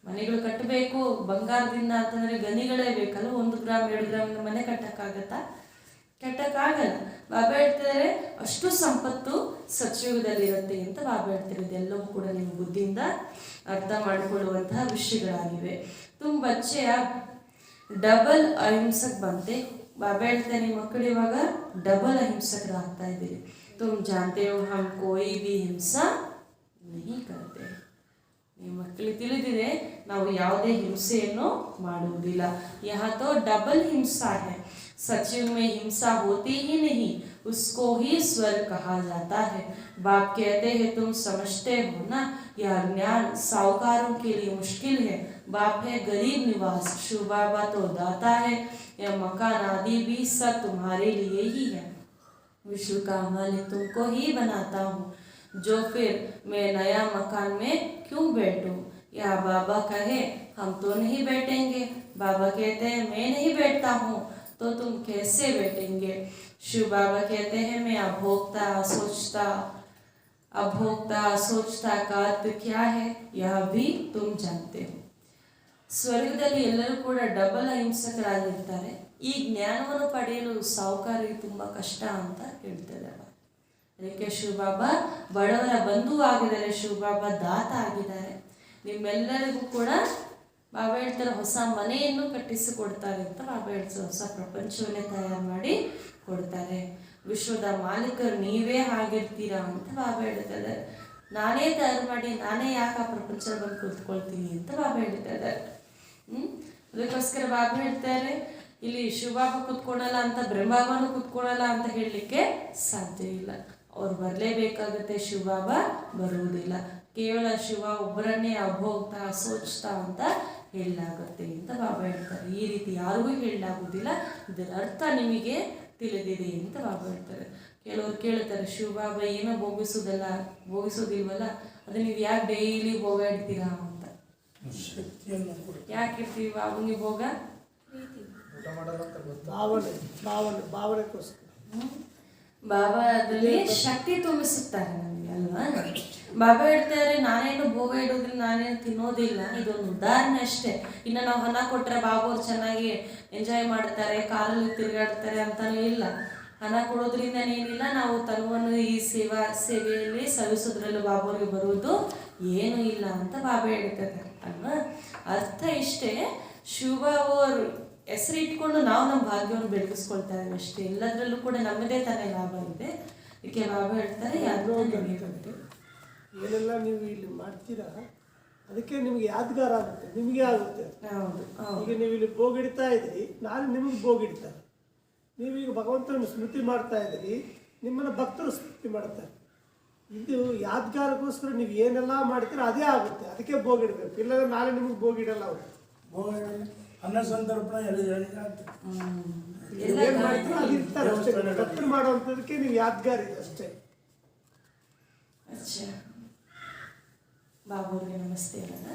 ಮನೆಗಳು ಕಟ್ಟಬೇಕು ಬಂಗಾರದಿಂದ ಅಂತಂದರೆ ಗಣಿಗಳೇ ಬೇಕಲ್ಲ. 1 ಗ್ರಾಮ್ 2 ಗ್ರಾಮ್ ಮನೆ ಕಟ್ಟಕ್ಕಾಗತ್ತಾ? ಕಟ್ಟಕ್ಕಾಗಲ್ಲ. ಬಾಬಾ ಹೇಳ್ತಾರೆ ಅಷ್ಟು ಸಂಪತ್ತು ಸತ್ಯಯುಗದಲ್ಲಿರುತ್ತೆ ಅಂತ ಬಾಬಾ ಹೇಳ್ತಾರೆ. ಇದೆಲ್ಲವೂ ಕೂಡ ನಿಮ್ಮ ಬುದ್ಧಿಯಿಂದ ಅರ್ಥ ಮಾಡಿಕೊಳ್ಳುವಂತಹ ವಿಷಯಗಳಾಗಿವೆ. ತುಂಬ ಬಚ್ಚೆಯ ಡಬಲ್ ಅಹಿಂಸಕ್ ಬಂತೆ. ಬಾಬಾ ಹೇಳ್ತಾರೆ ನಿಮ್ಮ ಮಕ್ಕಳು ಇವಾಗ ಡಬಲ್ ಅಹಿಂಸಕರಾಗ್ತಾ ಇದ್ದೀರಿ. ತುಮ್ ಜಾನ್ತೆ ಹೋ ಹಮ್ ಕೋಯಿ ಭಿ ಹಿಂಸಾ ನಹೀ ಕರ್ತೆ. ನಿಮ್ಮ ಮಕ್ಕಳಿಗೆ ತಿಳಿದಿದೆ ನಾವು ಯಾವುದೇ ಹಿಂಸೆಯನ್ನು ಮಾಡುವುದಿಲ್ಲ. ಯಹ ತೋ ಡಬಲ್ ಹಿಂಸಾ ಹೈ. सचयुग में हिंसा होती ही नहीं, उसको ही स्वर्ग कहा जाता है. बाप कहते हैं तुम समझते हो ना, यह ज्ञान साहूकारों के लिए मुश्किल है. बाप है गरीब निवास, शिव बाबा तो दाता है. यह मकान आदि भी सब तुम्हारे लिए ही है. विश्व का मालिक तुमको ही बनाता हूँ, जो फिर मैं नया मकान में क्यों बैठूं. यह बाबा कहे हम तो नहीं बैठेंगे. बाबा कहते हैं मैं नहीं बैठता हूँ तो तुम कैसे बैठेंगे. शिव बाबा कहते हैं मैं अभोक्ता सोचता का अर्थ क्या है यह भी तुम जानते हो. ಸ್ವರ್ಗದಲ್ಲಿ ಎಲ್ಲರೂ ಕೂಡ ಡಬಲ್ ಅಹಿಂಸಕರಾಗಿರ್ತಾರೆ. ಈ ಜ್ಞಾನವನ್ನು ಪಡೆಯಲು ಸಾಹುಕಾರರಿಗೆ ತುಂಬ ಕಷ್ಟ ಅಂತ ಹೇಳ್ತಿದ್ದಾರೆ. ಅದಕ್ಕೆ ಶಿವಬಾಬಾ ಬಡವರ ಬಂಧು ಆಗಿದ್ದಾರೆ, ಶಿವಬಾಬಾ ದಾತ ಆಗಿದ್ದಾರೆ. ನಿಮ್ಮೆಲ್ಲರಿಗೂ ಕೂಡ ಬಾಬಾ ಹೇಳ್ತಾರೆ ಹೊಸ ಮನೆಯನ್ನು ಕಟ್ಟಿಸಿಕೊಡ್ತಾರೆ ಅಂತ ಬಾಬಾ ಹೇಳ್ತಾರೆ. ಹೊಸ ಪ್ರಪಂಚವನ್ನೇ ತಯಾರು ಮಾಡಿ ಕೊಡ್ತಾರೆ. ವಿಶ್ವದ ಮಾಲೀಕರು ನೀವೇ ಆಗಿರ್ತೀರಾ ಅಂತ ಬಾಬಾ ಹೇಳ್ತಾರೆ. ನಾನೇ ತಯಾರು ಮಾಡಿ ನಾನೇ ಯಾಕೆ ಆ ಪ್ರಪಂಚ ಬಂದು ಕೂತ್ಕೊಳ್ತೀನಿ ಅಂತ ಬಾಬಾ ಹೇಳ್ತಾರೆ. ಅದಕ್ಕೋಸ್ಕರ ಬಾಬಾ ಹೇಳ್ತಾರೆ ಇಲ್ಲಿ ಶಿವಬಾಬಾ ಕೂತ್ಕೊಳಲ್ಲ ಅಂತ ಬ್ರಹ್ಮಬಾಬಾನು ಕೂತ್ಕೊಳಲ್ಲ ಅಂತ ಹೇಳಲಿಕ್ಕೆ ಸಾಧ್ಯ ಇಲ್ಲ. ಅವ್ರು ಬರಲೇಬೇಕಾಗುತ್ತೆ, ಶಿವಬಾಬಾ ಬರುವುದಿಲ್ಲ. ಕೇವಲ ಶಿವ ಒಬ್ಬರನ್ನೇ ಅಭೋಕ್ತ ಸೋಚ್ತಾ ಅಂತ ಹೇಳಲಾಗುತ್ತೆ ಅಂತ ಬಾಬಾ ಹೇಳ್ತಾರೆ. ಈ ರೀತಿ ಯಾರಿಗೂ ಹೇಳಲಾಗುವುದಿಲ್ಲ, ಇದರ ಅರ್ಥ ನಿಮಗೆ ತಿಳಿದಿದೆ ಅಂತ ಬಾಬಾ ಹೇಳ್ತಾರೆ. ಕೆಲವರು ಕೇಳ್ತಾರೆ ಶಿವಬಾಬಾ ಏನೋ ಭೋಗಿಸೋದಿಲ್ವಲ್ಲ, ಅದು ನೀವು ಯಾಕೆ ಡೈಲಿ ಭೋಗ ಇಡ್ತೀರಾ ಅಂತ. ಯಾಕೆ ಇರ್ತೀವಿ ಬಾಬುಗೆ ಭೋಗ? ಬಾಬಾ ಅದರಲ್ಲಿ ಶಕ್ತಿ ತುಂಬಿಸುತ್ತಾರೆ ನಮಗೆ ಅಲ್ವಾ. ಬಾಬಾ ಹೇಳ್ತಾರೆ ನಾನೇನು ಭೋಗ ಇಡೋದ್ರಿಂದ ನಾನೇನು ತಿನ್ನೋದಿಲ್ಲ, ಇದೊಂದು ಉದಾಹರಣೆ ಅಷ್ಟೇ. ಇನ್ನು ನಾವು ಹಣ ಕೊಟ್ಟರೆ ಬಾಬಾವ್ರು ಚೆನ್ನಾಗಿ ಎಂಜಾಯ್ ಮಾಡ್ತಾರೆ, ಕಾರಲ್ಲಿ ತಿರುಗಾಡ್ತಾರೆ ಅಂತಾನೂ ಇಲ್ಲ. ಹಣ ಕೊಡೋದ್ರಿಂದ ಏನಿಲ್ಲ, ನಾವು ತನುವನ್ನು ಈ ಸೇವೆಯಲ್ಲಿ ಸವಿಸೋದ್ರಲ್ಲೂ ಬಾಬಾವ್ರಿಗೆ ಬರುವುದು ಏನೂ ಇಲ್ಲ ಅಂತ ಬಾಬಾ ಹೇಳ್ತಾರೆ ಅಲ್ವಾ. ಅರ್ಥ ಇಷ್ಟೇ, ಶಿವಬಾಬಾವ್ರು ಹೆಸರು ಇಟ್ಕೊಂಡು ನಾವು ನಮ್ಮ ಭಾಗ್ಯವನ್ನು ಬೆಳಗಿಸ್ಕೊಳ್ತಾ ಇದ್ದೀವಿ ಅಷ್ಟೇ. ಎಲ್ಲದರಲ್ಲೂ ಕೂಡ ನಮ್ಮದೇ ತಾನೇ ಲಾಭ ಇದೆ. ಇದಕ್ಕೆ ಬಾಬಾ ಹೇಳ್ತಾರೆ ಏನೆಲ್ಲ ನೀವು ಇಲ್ಲಿ ಮಾಡ್ತೀರಾ ಅದಕ್ಕೆ ನಿಮ್ಗೆ ಯಾದಗಾರ ಆಗುತ್ತೆ, ನಿಮಗೆ ಆಗುತ್ತೆ. ಹೌದು. ಈಗ ನೀವು ಇಲ್ಲಿ ಬೋಗಿಡ್ತಾ ಇದ್ರಿ, ನಾನು ನಿಮಗೆ ಬೋಗಿಡ್ತಾರೆ. ನೀವೀಗ ಭಗವಂತನ ಸ್ಮೃತಿ ಮಾಡ್ತಾ ಇದ್ರಿ, ನಿಮ್ಮನ್ನು ಭಕ್ತರು ಸ್ಮೃತಿ ಮಾಡ್ತಾರೆ. ಇದು ಯಾದಗಾರಕ್ಕೋಸ್ಕರ ನೀವು ಏನೆಲ್ಲ ಮಾಡ್ತೀರಾ ಅದೇ ಆಗುತ್ತೆ. ಅದಕ್ಕೆ ಬೋಗಿಡ್ಬೇಕು, ಇಲ್ಲಾಂದ್ರೆ ನಾಳೆ ನಿಮಗೆ ಬೋಗಿಡಲ್ಲ ಅವರು. ಅನ್ನ ಸಂದರ್ಭ ಏನ್ ಮಾಡ್ತೀರೋ ಅದು ಇರ್ತಾರೆ ಅಷ್ಟೇ. ಭಕ್ತರು ಮಾಡುವಂಥದಕ್ಕೆ ನೀವು ಯಾದಗಾರ ಇದೆ ಅಷ್ಟೇ. अच्छा बाबू के नमस्ते बना.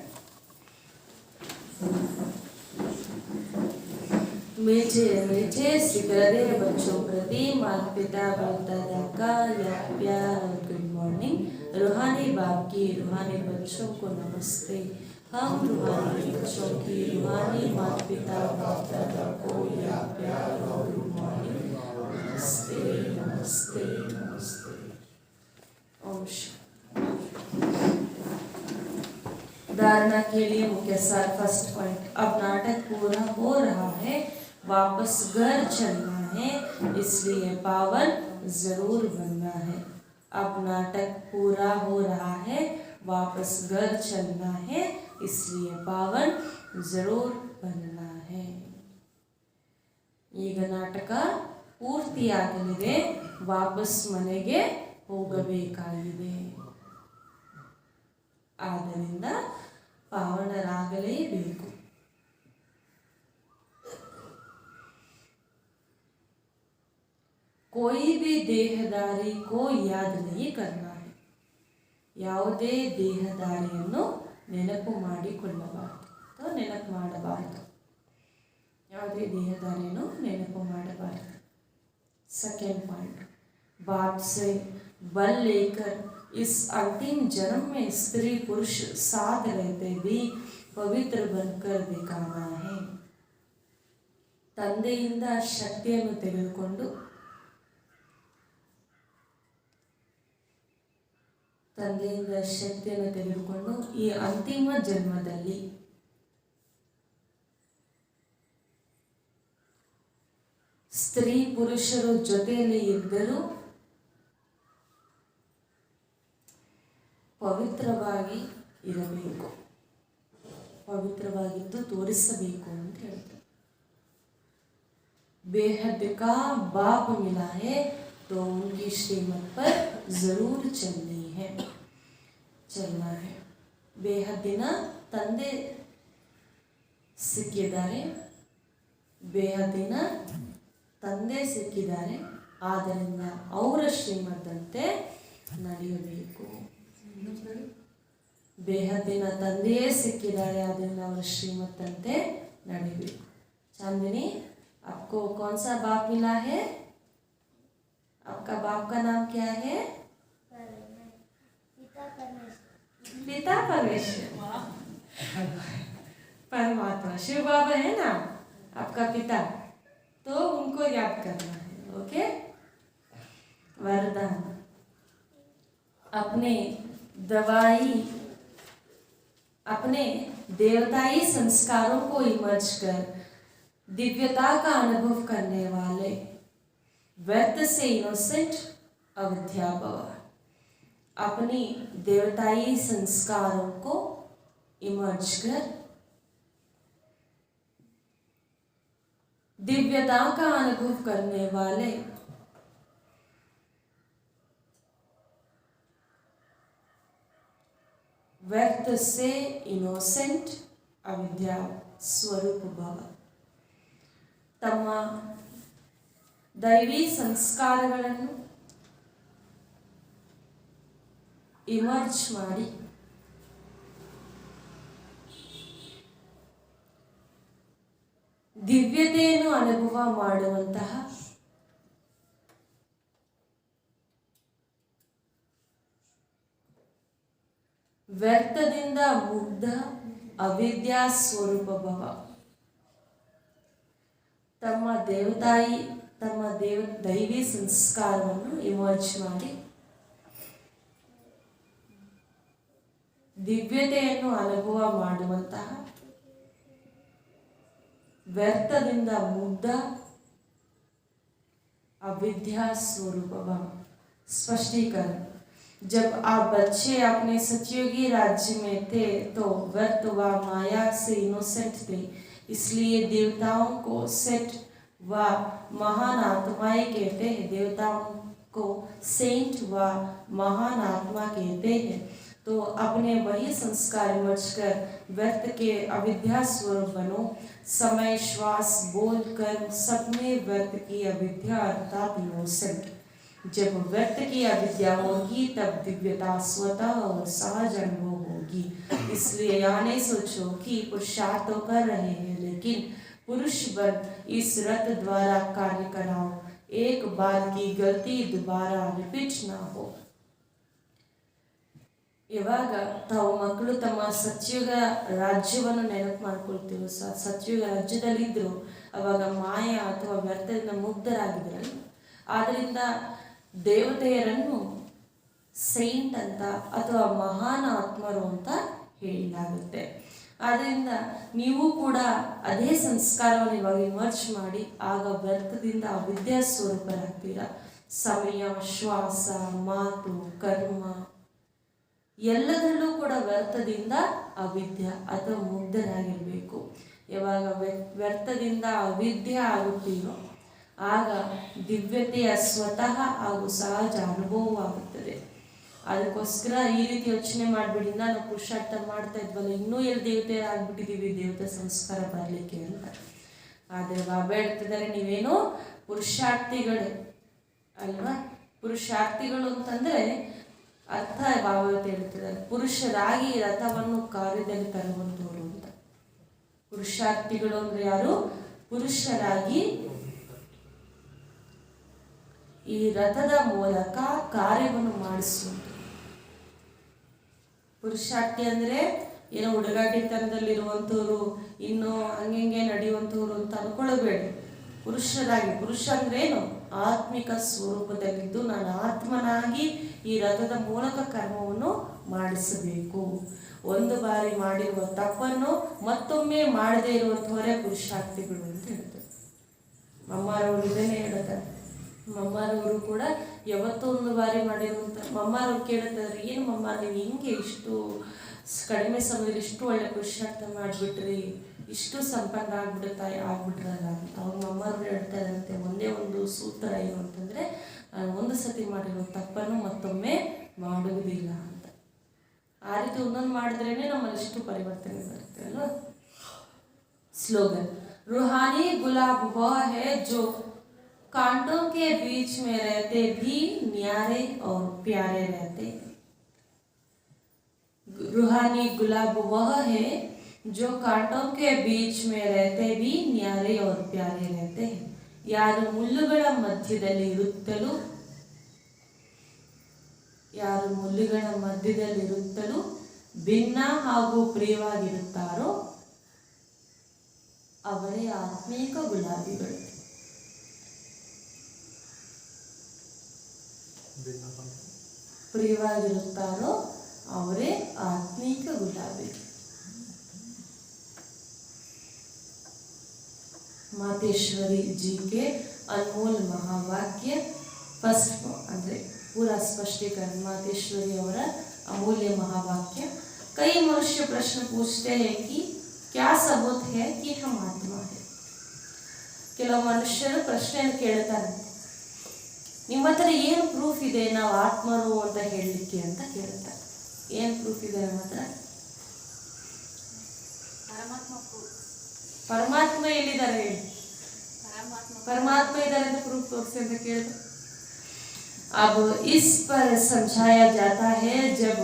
मीठे मीठे सिकरे बच्चों प्रति माता पिता दादा का या प्यार और गुड मॉर्निंग. रूहानी बाप की रूहानी बच्चों को नमस्ते. हम रूहानी बच्चों की रूहानी माता पिता दादा को या प्यार और गुड मॉर्निंग. नमस्ते नमस्ते नमस्ते. ओम धारणा के लिए मुख्य सार. फर्स्ट पॉइंट, अब नाटक पूरा हो रहा है, वापस घर चलना है, इसलिए पावन जरूर बनना है. अब नाटक पूरा हो रहा है, वापस घर चलना है, इसलिए पावन जरूर बनना है. ಈಗ ನಾಟಕ ಪೂರ್ತಿಯಾಗಲಿದೆ, ವಾಪಸ್ ಮನೆಗೆ ಹೋಗಬೇಕಾಗಿದೆ. ಆದ್ದರಿಂದ ಪಾವನರಾಗಲೇಬೇಕು. कोई भी देहदारी को याद नहीं करना है. ಯಾವುದೇ ದೇಹದಾರಿಯನ್ನು ನೆನಪು ಮಾಡಿಕೊಳ್ಳಬಾರದು ಅಥವಾ ನೆನಪು ಮಾಡಬಾರದು. ಯಾವುದೇ ದೇಹದಾರಿಯನ್ನು ನೆನಪು ಮಾಡಬಾರದು. सेकेंड पॉइंट, बाप से बल लेकर इस अंतिम जन्म में स्त्री पुरुष साथ रहते भी पवित्र बनकर दिखाना है. ತಂದೆಯಿಂದ ಶಕ್ತಿಯನ್ನು ತೆಗೆದುಕೊಂಡು ಈ ಅಂತಿಮ ಜನ್ಮದಲ್ಲಿ ಸ್ತ್ರೀ ಪುರುಷರು ಜೊತೆಯಲ್ಲಿ ಇದ್ದರೂ ಪವಿತ್ರವಾಗಿ ಇರಬೇಕು, ಪವಿತ್ರವಾಗಿದ್ದು ತೋರಿಸಬೇಕು ಅಂತ ಹೇಳ್ತಾರೆ. बेहद का बाप मिला है तो उनकी श्रीमत पर जरूर चलना है. ಬೇಹದ್ದಿನ ತಂದೆ ಸಿಕ್ಕಿದ್ದಾರೆ, ಬೇಹದ್ದಿನ ತಂದೆ ಸಿಕ್ಕಿದ್ದಾರೆ, ಆದ್ದರಿಂದ ಅವರ ಶ್ರೀಮದ್ದಂತೆ ನಡೆಯಬೇಕು. ಬೇಹದ್ದಿನ ತಂದೆಯೇ ಸಿಕ್ಕಿದ್ದಾರೆ, ಆದ್ದರಿಂದ ಅವರ ಶ್ರೀಮದ್ದಂತೆ ನಡೆಯಬೇಕು. चांदनी, आपको कौन सा बाप मिला है? आपका बाप का नाम क्या है? पिता परमेश्वर, परमात्मा शिव बाबा है ना आपका पिता, तो उनको याद करना है. ओके. वरदान, अपने देवताई संस्कारों को इमर्ज कर दिव्यता का अनुभव करने वाले व्यर्थ से इनोसेंट अविद्या भव. अपनी देवताई संस्कारों को इमर्ज कर दिव्यता का अनुभव करने वाले व्यर्थ से इनोसेंट अविद्या स्वरूप भव. ತಮ್ಮ ದೈವಿ ಸಂಸ್ಕಾರಗಳನ್ನು ಇಮರ್ಜ್ ಮಾಡಿ ದಿವ್ಯತೆಯನ್ನು ಅನುಭವ ಮಾಡುವಂತಹ ವ್ಯರ್ಥದಿಂದ ಮುಗ್ಧ ಅವಿದ್ಯಾ ಸ್ವರೂಪ ಭವ. ತಮ್ಮ ದೈವಿ ಸಂಸ್ಕಾರವನ್ನು ಇಮರ್ಜ್ ಮಾಡಿ ದಿವ್ಯತೆಯನ್ನು ಅನುಭವ ಮಾಡುವಂತಹ ವ್ಯರ್ಥದಿಂದ ಮುಗ್ಧ अविद्या स्वरूप भव. स्पष्टीकरण, जब आप बच्चे अपने सतयुगी राज्य में थे तो व्यर्थ व माया से इनोसेंट थे, इसलिए देवताओं को सेट व महान आत्माएं कहते हैं. देवताओं को सेंट व महान आत्मा कहते हैं. तो अपने वही संस्कार मच कर व्यर्थ के अविद्या स्वरूप बनो. समय श्वास बोल कर सब में व्यर्थ की अविद्या अर्थात इनोसेंट. जब व्यर्थ की अविद्या होगी तब दिव्यता स्वतः और सहज अनुभव होगी. इसलिए यह नहीं सोचो कि पुरुषार्थ तो कर रहे हैं, लेकिन पुरुष बन इस रथ द्वारा कार्य कराओ. एक बार की गलती दोबारा रिपीट ना हो. ಇವಾಗ ತಾವು ಮಕ್ಕಳು ತಮ್ಮ ಸತ್ಯುಗ ರಾಜ್ಯವನ್ನು ನೆನಪು ಮಾಡ್ಕೊಳ್ತೀವಿ. ಸತ್ಯುಗ ರಾಜ್ಯದಲ್ಲಿದ್ದರು, ಅವಾಗ ಮಾಯ ಅಥವಾ ವ್ಯರ್ಥದಿಂದ ಮುಗ್ಧರಾಗಿದ್ರಲ್ಲ. ಆದ್ದರಿಂದ ದೇವತೆಯರನ್ನು ಸೈಂಟ್ ಅಂತ ಅಥವಾ ಮಹಾನ್ ಆತ್ಮರು ಅಂತ ಹೇಳಲಾಗುತ್ತೆ. ಆದ್ದರಿಂದ ನೀವು ಕೂಡ ಅದೇ ಸಂಸ್ಕಾರವನ್ನು ಇವಾಗ ಇಮರ್ಜ್ ಮಾಡಿ, ಆಗ ವ್ಯರ್ಥದಿಂದ ಅವಿದ್ಯಾ ಸ್ವರೂಪರಾಗ್ತೀರ. ಸಮಯ, ಶ್ವಾಸ, ಮಾತು, ಕರ್ಮ ಎಲ್ಲದರಲ್ಲೂ ಕೂಡ ವ್ಯರ್ಥದಿಂದ ಅವಿದ್ಯ ಅಥವಾ ಮುಗ್ಧರಾಗಿರಬೇಕು. ಯಾವಾಗ ವ್ಯರ್ಥದಿಂದ ಅವಿದ್ಯ ಆಗುತ್ತೀರೋ ಆಗ ದಿವ್ಯತೆಯ ಸ್ವತಃ ಹಾಗೂ ಸಹಜ ಅನುಭವವಾಗುತ್ತದೆ. ಅದಕ್ಕೋಸ್ಕರ ಈ ರೀತಿ ಯೋಚನೆ ಮಾಡಿಬಿಡಿ, ನಾವು ಪುರುಷಾರ್ಥ ಮಾಡ್ತಾ ಇದ್ವಲ್ಲ, ಇನ್ನೂ ಎಲ್ಲಿ ದೇವತೆಯರಾಗ್ಬಿಟ್ಟಿದ್ದೀವಿ ದೇವತೆ ಸಂಸ್ಕಾರ ಬರಲಿಕ್ಕೆ ಅಂತ. ಆದರೆ ಬಾಬಾ ಹೇಳ್ತಿದ್ದಾರೆ, ನೀವೇನು ಪುರುಷಾರ್ಥಿಗಳು ಅಲ್ವಾ. ಪುರುಷಾರ್ಥಿಗಳು ಅಂತಂದರೆ ಅರ್ಥ ಬಾಬಾ ಹೇಳ್ತಿದ್ದಾರೆ, ಪುರುಷರಾಗಿ ರಥವನ್ನು ಕಾರ್ಯದಲ್ಲಿ ತರುವಂಥವ್ರು ಅಂತ. ಪುರುಷಾರ್ಥಿಗಳು ಅಂದರೆ ಯಾರು? ಪುರುಷರಾಗಿ ಈ ರಥದ ಮೂಲಕ ಕಾರ್ಯವನ್ನು ಮಾಡಿಸುವುದು. ಪುರುಷಾರ್ಥಿ ಅಂದರೆ ಏನೋ ಹುಡುಗಾಟಿತನದಲ್ಲಿರುವಂಥವ್ರು, ಇನ್ನೂ ಹಂಗೆ ನಡೆಯುವಂಥವ್ರು ಅಂತ ಅನ್ಕೊಳ್ಬೇಡಿ. ಪುರುಷರಾಗಿ, ಪುರುಷ ಅಂದ್ರೆ ಏನು? ಆತ್ಮಿಕ ಸ್ವರೂಪದಲ್ಲಿದ್ದು ನಾನು ಆತ್ಮನಾಗಿ ಈ ರಥದ ಮೂಲಕ ಕರ್ಮವನ್ನು ಮಾಡಿಸಬೇಕು. ಒಂದು ಬಾರಿ ಮಾಡಿರುವ ತಪ್ಪನ್ನು ಮತ್ತೊಮ್ಮೆ ಮಾಡದೇ ಇರುವಂಥವರೇ ಪುರುಷಾರ್ಥಿಗಳು ಅಂತ ಹೇಳ್ತಾರೆ. ಮಮ್ಮಾರವರು ಇದನ್ನೇ ಹೇಳ್ತಾರೆ. ಮಮ್ಮಾರವರು ಕೂಡ ಯಾವತ್ತೋ ಒಂದು ಬಾರಿ ಮಾಡಿರುವಂಥ, ಮಮ್ಮಾರವ್ರು ಕೇಳ್ತಾರೆ, ಏನು ಮಮ್ಮ ನೀವು ಹಿಂಗೆ ಇಷ್ಟು ಕಡಿಮೆ ಸಮಯದಲ್ಲಿ ಇಷ್ಟು ಒಳ್ಳೆ ಪುರುಷಾರ್ಥ ಮಾಡಿಬಿಟ್ರಿ, ಇಷ್ಟು ಸಂಪನ್ನ ಆಗ್ಬಿಟ್ರಲ್ಲ ಅಂತ. ಅವ್ರ ಮಮ್ಮಾರು ಹೇಳ್ತಾ ಇದ್ದಂತೆ ಒಂದೇ ಒಂದು ಸೂತ್ರ ಏನು ಅಂತಂದರೆ, ನಾನು ಒಂದು ಸತಿ ಮಾಡಿರೋ ತಪ್ಪನ್ನು ಮತ್ತೊಮ್ಮೆ ಮಾಡುವುದಿಲ್ಲ ಅಂತ. ಆ ರೀತಿ ಒಂದೊಂದು ಮಾಡಿದ್ರೇ ನಮ್ಮಲ್ಲಿ ಇಷ್ಟು ಪರಿವರ್ತನೆ ಬರುತ್ತೆ ಅಲ್ವಾ. ಸ್ಲೋಗನ್, रूहानी गुलाब वह है जो कांटों के बीच में रहते भी न्यारे और प्यारे रहते हैं. रूहानी गुलाब वह है जो कांटों के बीच में रहते भी न्यारे और प्यारे रहते हैं. ಯಾರು ಮುಳ್ಳುಗಳ ಮಧ್ಯದಲ್ಲಿರುತ್ತಲೂ ಭಿನ್ನ ಹಾಗೂ ಪ್ರಿಯವಾಗಿರುತ್ತಾರೋ ಅವರೇ ಆತ್ಮೀಕ ಗುಲಾಬಿಗಳು. ಪ್ರಿಯವಾಗಿರುತ್ತಾರೋ ಅವರೇ ಆತ್ಮೀಕ ಗುಲಾಬಿ. ಮಾತೇಶ್ವರಿ जी के अनमोल महावाक्य फर्स्ट ಅಂದರೆ पूरा स्पष्टीकरण मातेश्वरी ಅವರ अमूल्य महावाक्य. कई मनुष्य प्रश्न पूछते हैं कि क्या सबूत है कि हम आत्मा है. ಕೆಲವು ಮನುಷ್ಯರು ಪ್ರಶ್ನೆಯನ್ನು ಕೇಳ್ತಾರೆ, ನಿಮ್ಮ ಹತ್ರ ಏನು ಪ್ರೂಫ್ ಇದೆ ನಾವು ಆತ್ಮರು ಅಂತ ಹೇಳಲಿಕ್ಕೆ ಅಂತ ಕೇಳ್ತಾರೆ. ಏನು ಪ್ರೂಫ್ ಇದೆ ನಮ್ಮ ಹತ್ರ? ಪರಮಾತ್ಮ ಎಲ್ಲಿದ್ದಾರೆ ಹೇಳಿ? ಪರಮಾತ್ಮ ಇದ್ದಾರೆ ಅಂತ ಪ್ರೂಫ್ ತೋರಿಸಿ ಅಂತ ಕೇಳಿದ್ರು. अब इस पर समझाया जाता है, जब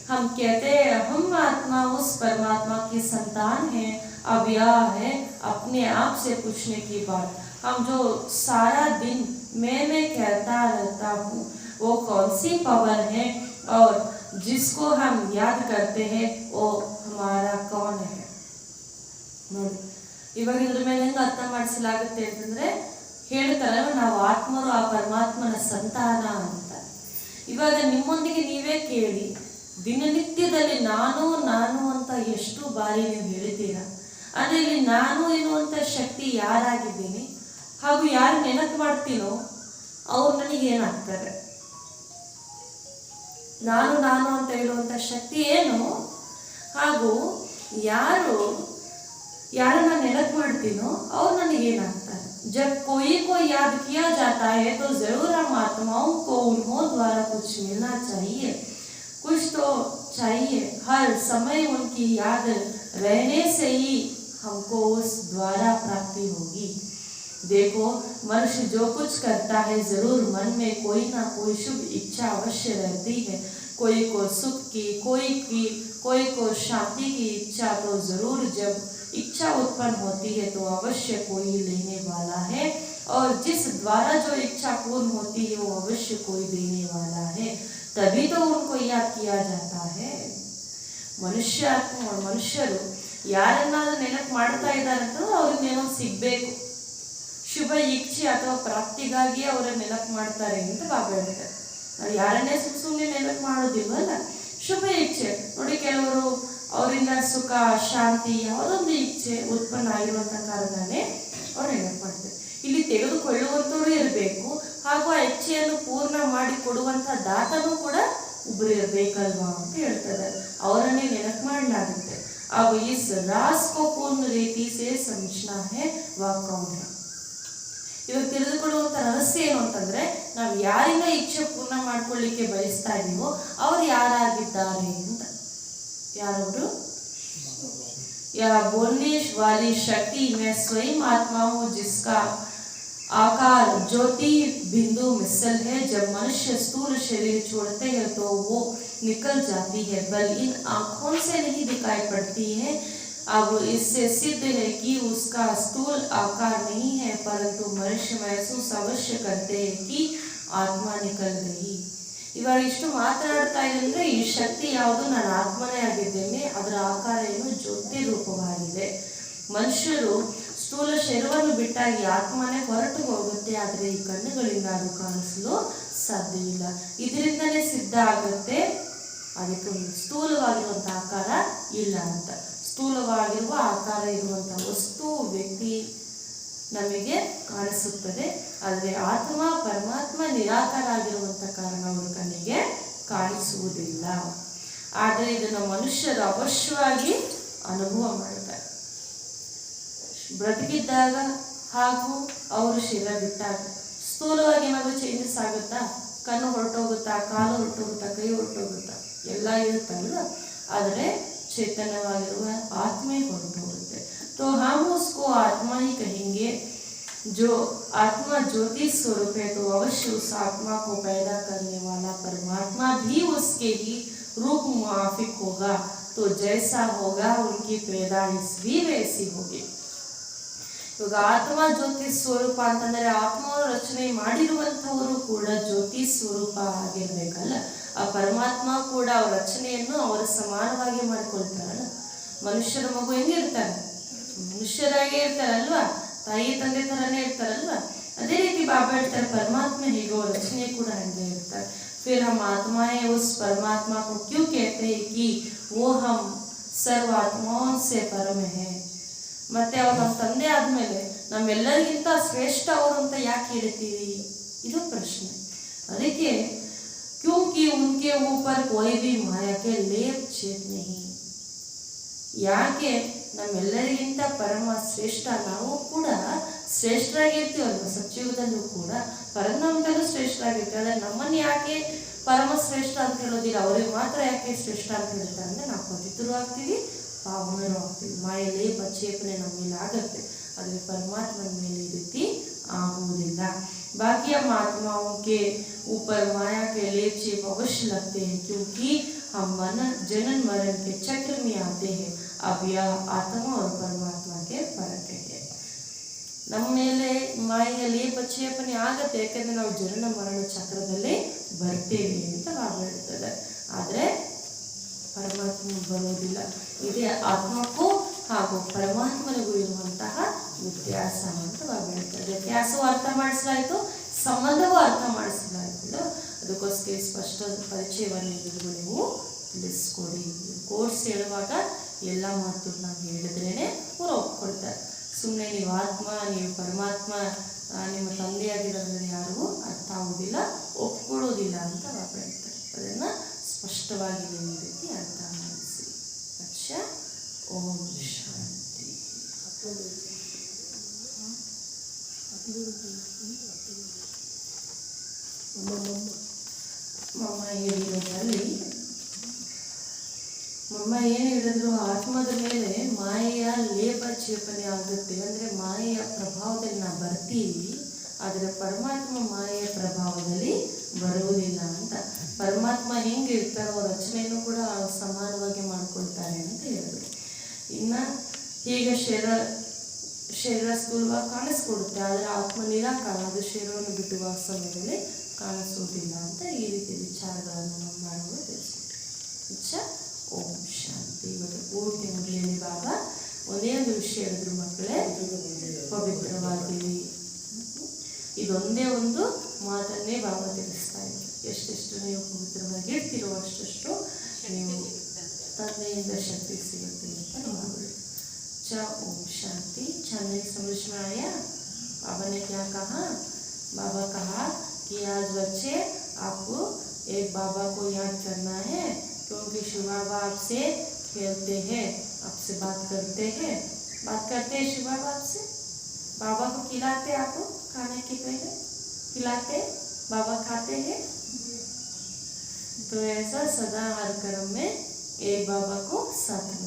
हम कहते हैं हम आत्मा उस परमात्मा की संतान है, अब यह है अपने आप से पूछने की बात. हम जो सारा दिन मैं कहता रहता हूँ वो कौन सी पावर है और जिसको हम याद करते हैं वो हमारा कौन है. ನೋಡಿ, ಇವಾಗ ಇದ್ರ ಮೇಲೆ ಹೆಂಗೆ ಅರ್ಥ ಮಾಡಿಸಲಾಗುತ್ತೆ ಅಂತಂದರೆ, ಹೇಳ್ತಾರೆ ನಾವು ಆತ್ಮರು ಆ ಪರಮಾತ್ಮನ ಸಂತಾನ ಅಂತ. ಇವಾಗ ನಿಮ್ಮೊಂದಿಗೆ ನೀವೇ ಕೇಳಿ, ದಿನನಿತ್ಯದಲ್ಲಿ ನಾನು ನಾನು ಅಂತ ಎಷ್ಟು ಬಾರಿ ನೀವು ಹೇಳ್ತೀರಾ? ಅಂದರೆ ಇಲ್ಲಿ ನಾನು ಎನ್ನುವಂಥ ಶಕ್ತಿ ಯಾರಾಗಿದ್ದೀನಿ ಹಾಗೂ ಯಾರು ನೆನಪು ಮಾಡ್ತೀನೋ ಅವ್ರು ನನಗೆ ಏನಾಗ್ತಾರೆ? ನಾನು ನಾನು ಅಂತ ಹೇಳುವಂಥ ಶಕ್ತಿ ಏನು ಹಾಗೂ ಯಾರನ್ನ ನೆನಪು ಮಾಡ್ತೀನೋ ಅವ್ರು ನನಗೇನಾಗ್ತಾರೆ? जब कोई को याद किया जाता है तो जरूर हम आत्माओं को उन्हों द्वारा कुछ मिलना चाहिए, कुछ तो चाहिए. हर समय उनकी याद रहने से ही हमको उस द्वारा प्राप्ति होगी. देखो, मनुष्य जो कुछ करता है जरूर मन में कोई ना कोई शुभ इच्छा अवश्य रहती है. कोई को सुख की, कोई को शांति की इच्छा, तो जरूर जब इच्छा उत्पन्न होती है तो अवश्य कोई लेने वाला है, और जिस द्वारा जो इच्छा पूर्ण होती है वो अवश्य कोई देने वाला है. तभी तो उनको याद किया जाता है. ಮನುಷ್ಯರು ಯಾರನ್ನಾದ್ರೂ ನೆನಪು ಮಾಡ್ತಾ ಇದ್ದಾರೆ ಅಂತಂದ್ರೆ ಅವ್ರಿಗೇನೋ ಸಿಗಬೇಕು, ಶುಭ ಇಚ್ಛೆ ಅಥವಾ ಪ್ರಾಪ್ತಿಗಾಗಿ ಅವರ ನೆನಪು ಮಾಡ್ತಾರೆ ಅಂತ ಬಾಬಾ ಹೇಳ್ತಾರೆ. ನಾವು ಯಾರನ್ನೇ ಸುಮ್ಮನೆ ನೆನಪು ಮಾಡೋದಿಲ್ವಲ್ಲ, ಶುಭ ಇಚ್ಛೆ ನೋಡಿ. ಕೆಲವರು ಅವರಿಂದ ಸುಖ ಶಾಂತಿ ಯಾವುದೊಂದು ಇಚ್ಛೆ ಉತ್ಪನ್ನ ಆಗಿರುವಂಥ ಕಾರಣನೇ ಅವ್ರು ನೆನಪು ಮಾಡ್ತಾರೆ. ಇಲ್ಲಿ ತೆಗೆದುಕೊಳ್ಳುವಂಥವ್ರು ಇರಬೇಕು ಹಾಗೂ ಆ ಇಚ್ಛೆಯನ್ನು ಪೂರ್ಣ ಮಾಡಿ ಕೊಡುವಂಥ ದಾತನೂ ಕೂಡ ಒಬ್ಬರು ಇರಬೇಕಲ್ವಾ ಅಂತ ಹೇಳ್ತಾರೆ. ಅವರನ್ನೇ ನೆನಪು ಮಾಡಲಾಗುತ್ತೆ. अब इस राज को पूर्ण रीति से समझना है वह कौन है. ಇವಾಗ ತಿಳಿದುಕೊಳ್ಳುವಂಥ ರಹಸ್ಯ ಏನು ಅಂತಂದ್ರೆ ನಾವು ಯಾರಿಂದ ಇಚ್ಛೆ ಪೂರ್ಣ ಮಾಡ್ಕೊಳ್ಳಿಕ್ಕೆ ಬಯಸ್ತಾ ಇದೀವೋ ಅವ್ರು ಯಾರಾಗಿದ್ದಾರೆ ಅಂತ. ಯಾರವರು? या बोलने वाली शक्ति मैं स्वयं आत्मा हूँ जिसका आकार ज्योति बिंदु मिसल है। जब मनुष्य स्थूल शरीर छोड़ते हैं तो वो निकल जाती है, बल इन आँखों से नहीं दिखाई पड़ती है। अब इससे सिद्ध है कि उसका स्थूल आकार नहीं है, परंतु मनुष्य महसूस अवश्य करते हैं कि आत्मा निकल गई। ಇವಾಗ ಇಷ್ಟು ಮಾತನಾಡ್ತಾ ಇದೆ ಅಂದ್ರೆ ಈ ಶಕ್ತಿ ಯಾವುದು? ನಾನು ಆತ್ಮನೇ ಆಗಿದ್ದೇನೆ, ಅದರ ಆಕಾರ ಏನು? ಜ್ಯೋತಿ ರೂಪವಾಗಿದೆ. ಮನುಷ್ಯರು ಸ್ಥೂಲ ಶರೀರವನ್ನು ಬಿಟ್ಟಾಗಿ ಆತ್ಮನೇ ಹೊರಟು ಹೋಗುತ್ತೆ, ಆದರೆ ಈ ಕಣ್ಣುಗಳಿಂದ ಅದು ಕಾಣಿಸಲು ಸಾಧ್ಯ ಇಲ್ಲ. ಇದರಿಂದಲೇ ಸಿದ್ಧ ಆಗುತ್ತೆ ಅದಕ್ಕೆ ಸ್ಥೂಲವಾಗಿರುವಂಥ ಆಕಾರ ಇಲ್ಲ ಅಂತ. ಸ್ಥೂಲವಾಗಿರುವ ಆಕಾರ ಇರುವಂಥ ವಸ್ತು ವ್ಯಕ್ತಿ ನಮಗೆ ಕಾಣಿಸುತ್ತದೆ, ಆದರೆ ಆತ್ಮ ಪರಮಾತ್ಮ ನಿರಾಕಾರ ಆಗಿರುವಂಥ ಕಾರಣ ಅವರ ಕಣ್ಣಿಗೆ ಕಾಣಿಸುವುದಿಲ್ಲ. ಆದರೆ ಇದನ್ನು ಮನುಷ್ಯರು ಅವಶ್ಯವಾಗಿ ಅನುಭವ ಮಾಡ್ತಾರೆ. ಬ್ರತಿಕಿದ್ದಾಗ ಹಾಗೂ ಅವರು ಶರೀರ ಬಿಟ್ಟಾಗ ಸ್ಥೂಲವಾಗಿ ಏನಾದರೂ ಚೇಂಜಸ್ ಆಗುತ್ತಾ? ಕಣ್ಣು ಹೊರಟೋಗುತ್ತಾ, ಕಾಲು ಹೊರಟೋಗುತ್ತಾ, ಕೈ ಹೊರಟೋಗುತ್ತಾ, ಎಲ್ಲ ಇರುತ್ತಲ್ಲ. ಆದರೆ ಚೈತನ್ಯವಾಗಿರುವ ಆತ್ಮೆ ಹೊರಟು ಹೋಗುತ್ತೆ. तो हम उसको आत्मा ही कहेंगे। जो आत्मा ज्योति स्वरूप है तो अवश्य उस आत्मा को पैदा करने वाला परमात्मा भी उसके ही रूप मुआफिक होगा। तो जैसा होगा उनकी पैदाइश भी वैसी होगी। ಇವಾಗ ಆತ್ಮ ಜ್ಯೋತಿ ಸ್ವರೂಪ ಅಂತಂದರೆ ಆತ್ಮವನ್ನು ರಚನೆ ಮಾಡಿರುವಂಥವರು ಕೂಡ ಜ್ಯೋತಿ ಸ್ವರೂಪ ಆಗಿರ್ಬೇಕಲ್ಲ. ಆ ಪರಮಾತ್ಮ ಕೂಡ ಅವರ ರಚನೆಯನ್ನು ಅವರ ಸಮಾನವಾಗಿ ಮಾಡಿಕೊಳ್ತಾರಲ್ಲ. ಮನುಷ್ಯರ ಮಗು ಹೆಂಗಿರ್ತಾರೆ? ಮನುಷ್ಯರಾಗೇ ಇರ್ತಾರಲ್ವಾ, ತಾಯಿ ತಂದೆ ಥರನೇ ಇರ್ತಾರಲ್ವಾ. ಅದೇ ರೀತಿ ಬಾಬಾ ಹೇಳ್ತಾರೆ ಪರಮಾತ್ಮ ಹೇಗೋ ರಚನೆ ಕೂಡ ಹಂಗೆ ಇರ್ತಾರೆ. फिर हम आत्माएं उस परमात्मा को क्यों कहते हैं कि वो हम सर्व आत्माओं से परम है। ಮತ್ತೆ ಅವ್ರು ನಮ್ಮ ತಂದೆ ಆದಮೇಲೆ ನಮ್ಮೆಲ್ಲರಿಗಿಂತ ಶ್ರೇಷ್ಠ ಅವರು ಅಂತ ಯಾಕೆ ಹೇಳ್ತೀರಿ? ಇದು ಪ್ರಶ್ನೆ. ಅದಕ್ಕೆ क्योंकि उनके ऊपर कोई भी माया के लेप छेद नहीं। ಯಾಕೆ ನಮ್ಮೆಲ್ಲರಿಗಿಂತ ಪರಮ ಶ್ರೇಷ್ಠ, ನಾವು ಕೂಡ ಶ್ರೇಷ್ಠರಾಗಿರ್ತೀವಲ್ವ ಸತ್ಯುಗದಲ್ಲೂ ಕೂಡ, ಪರಮಾತ್ಮದಲ್ಲೂ ಶ್ರೇಷ್ಠರಾಗಿರ್ತೀವಿ. ಆದರೆ ನಮ್ಮನ್ನು ಯಾಕೆ ಪರಮ ಶ್ರೇಷ್ಠ ಅಂತ ಹೇಳೋದಿಲ್ಲ, ಅವ್ರಿಗೆ ಮಾತ್ರ ಯಾಕೆ ಶ್ರೇಷ್ಠ ಅಂತ ಹೇಳ್ತಾರೆ ಅಂದರೆ ನಾವು ಪವಿತ್ರರು ಆಗ್ತೀವಿ, ಪಾವನರು ಆಗ್ತೀವಿ, ಮಾಯಲ್ಲೇ ಪಚ್ಚೇಪನೆ ನಮ್ಮ ಮೇಲೆ ಆಗತ್ತೆ. ಆದರೆ ಪರಮಾತ್ಮನ ಮೇಲೆ ಈ ರೀತಿ ಆಗುವುದಿಲ್ಲ. बाकी हम आत्माओं के ऊपर माया के लेप छेप अवश्य लगते हैं, क्योंकि हम जनन मरण के चक्र में आते हैं। अब यह आत्मा और परमात्मा के फर्क है। ನಮ್ಮ ಮೇಲೆ ಮಾಯೆಯ ಲೇಪ ಛೇಪನೆ ಆಗತ್ತೆ, ಯಾಕಂದ್ರೆ ನಾವು ಜನನ ಮರಣ ಚಕ್ರದಲ್ಲಿ ಬರ್ತೇವೆ ಅಂತ ಬಾಬಾ ಹೇಳ್ತದೆ. ಆದರೆ ಪರಮಾತ್ಮ ಬರೋದಿಲ್ಲ. ಇದೇ ಆತ್ಮಕ್ಕೂ ಹಾಗೂ ಪರಮಾತ್ಮನಿಗೂ ಇರುವಂತಹ ವ್ಯತ್ಯಾಸ ಅಂತ ಬಾಬಾ ಹೇಳ್ತಾರೆ. ವ್ಯತ್ಯಾಸವೂ ಅರ್ಥ ಮಾಡಿಸಲಾಯಿತು, ಸಂಬಂಧವೂ ಅರ್ಥ ಮಾಡಿಸಲಾಯಿತು. ಅದಕ್ಕೋಸ್ಕರ ಸ್ಪಷ್ಟ ಪರಿಚಯವನ್ನು ನೀವು ತಿಳಿಸ್ಕೊಡಿ. ಕೋರ್ಸ್ ಹೇಳುವಾಗ ಎಲ್ಲ ಮಾತು ನಾವು ಹೇಳಿದ್ರೇನೆ ಅವ್ರು ಒಪ್ಕೊಳ್ತಾರೆ. ಸುಮ್ಮನೆ ನೀವು ಆತ್ಮ, ನೀವು ಪರಮಾತ್ಮ, ನಿಮ್ಮ ತಂದೆಯಾಗಿರೋದ್ರಲ್ಲಿ ಯಾರಿಗೂ ಅರ್ಥ ಆಗೋದಿಲ್ಲ, ಒಪ್ಕೊಳ್ಳೋದಿಲ್ಲ ಅಂತ ಬಾಬಾ ಹೇಳ್ತಾರೆ. ಅದನ್ನು ಸ್ಪಷ್ಟವಾಗಿ ನೀವು ಈ ರೀತಿ ಅರ್ಥ ಮಾಡಿಸಿ. ಅಚ್ಚಾ, ಓಂ ಶಾಂತಿ. ಮಮ್ಮ ಹೇಳಿರೋದ್ರಲ್ಲಿ ಮಮ್ಮ ಏನು ಹೇಳಿದ್ರು, ಆತ್ಮದ ಮೇಲೆ ಮಾಯೆಯ ಲೇಪ ಛೇಪನೆ ಆಗುತ್ತೆ, ಅಂದರೆ ಮಾಯೆಯ ಪ್ರಭಾವದಲ್ಲಿ ನಾವು ಬರ್ತೀವಿ, ಆದರೆ ಪರಮಾತ್ಮ ಮಾಯೆಯ ಪ್ರಭಾವದಲ್ಲಿ ಬರುವುದಿಲ್ಲ ಅಂತ. ಪರಮಾತ್ಮ ಹೆಂಗೆ ಇರ್ತಾರೋ ರಚನೆಯನ್ನು ಕೂಡ ಸಮಾನವಾಗಿ ಮಾಡ್ಕೊಳ್ತಾರೆ ಅಂತ ಹೇಳಿದ್ರು. ಇನ್ನು ಹೀಗೆ ಶರೀರ ಸ್ಥೂಲವಾಗಿ ಕಾಣಿಸ್ಕೊಡುತ್ತೆ, ಆದರೆ ಆತ್ಮ ನಿರಾಕಾರ, ಅದು ಶರೀರವನ್ನು ಬಿಟ್ಟುವ ಸಮಯದಲ್ಲಿ ಕಾಣಿಸುವುದಿಲ್ಲ ಅಂತ ಈ ರೀತಿ ವಿಚಾರಗಳನ್ನು ನಾವು ಮಾಡುವ ತಿಳಿಸ್ಕೊಡ್ತೀವಿ. ಓಂ ಶಾಂತಿ. ಇವತ್ತು ಪೂರ್ತಿ ಮುಗಿಯಲ್ಲಿ ಬಾಬಾ ಒಂದೇ ಒಂದು ವಿಷಯ ಹೇಳಿದ್ರು, ಮಕ್ಕಳೇ ಪವಿತ್ರವಾಗಿರಿ. ಇದೊಂದೇ ಒಂದು ಮಾತನ್ನೇ ಬಾಬಾ ತಿಳಿಸ್ತಾ ಇದ್ರು. ಎಷ್ಟೆಷ್ಟು ನೀವು ಪವಿತ್ರವಾಗಿ ಇರ್ತೀರೋ ಅಷ್ಟು ನೀವು ತಂದೆಯಿಂದ ಶಕ್ತಿ ಸಿಗುತ್ತೆ ಅಂತ ಮಾಡಿ. ओम शांति। छाने समझ में आया? बाबा ने क्या कहा? बाबा कहा कि आज बच्चे आपको एक बाबा को याद करना है, क्योंकि शिव बाबा आपसे खेलते हैं, आपसे बात करते हैं शिव बाबा आपसे। बाबा को खिलाते आपको खाने के पहले खिलाते, बाबा खाते हैं। तो ऐसा सदा हर कर्म में एक बाबा को साथ में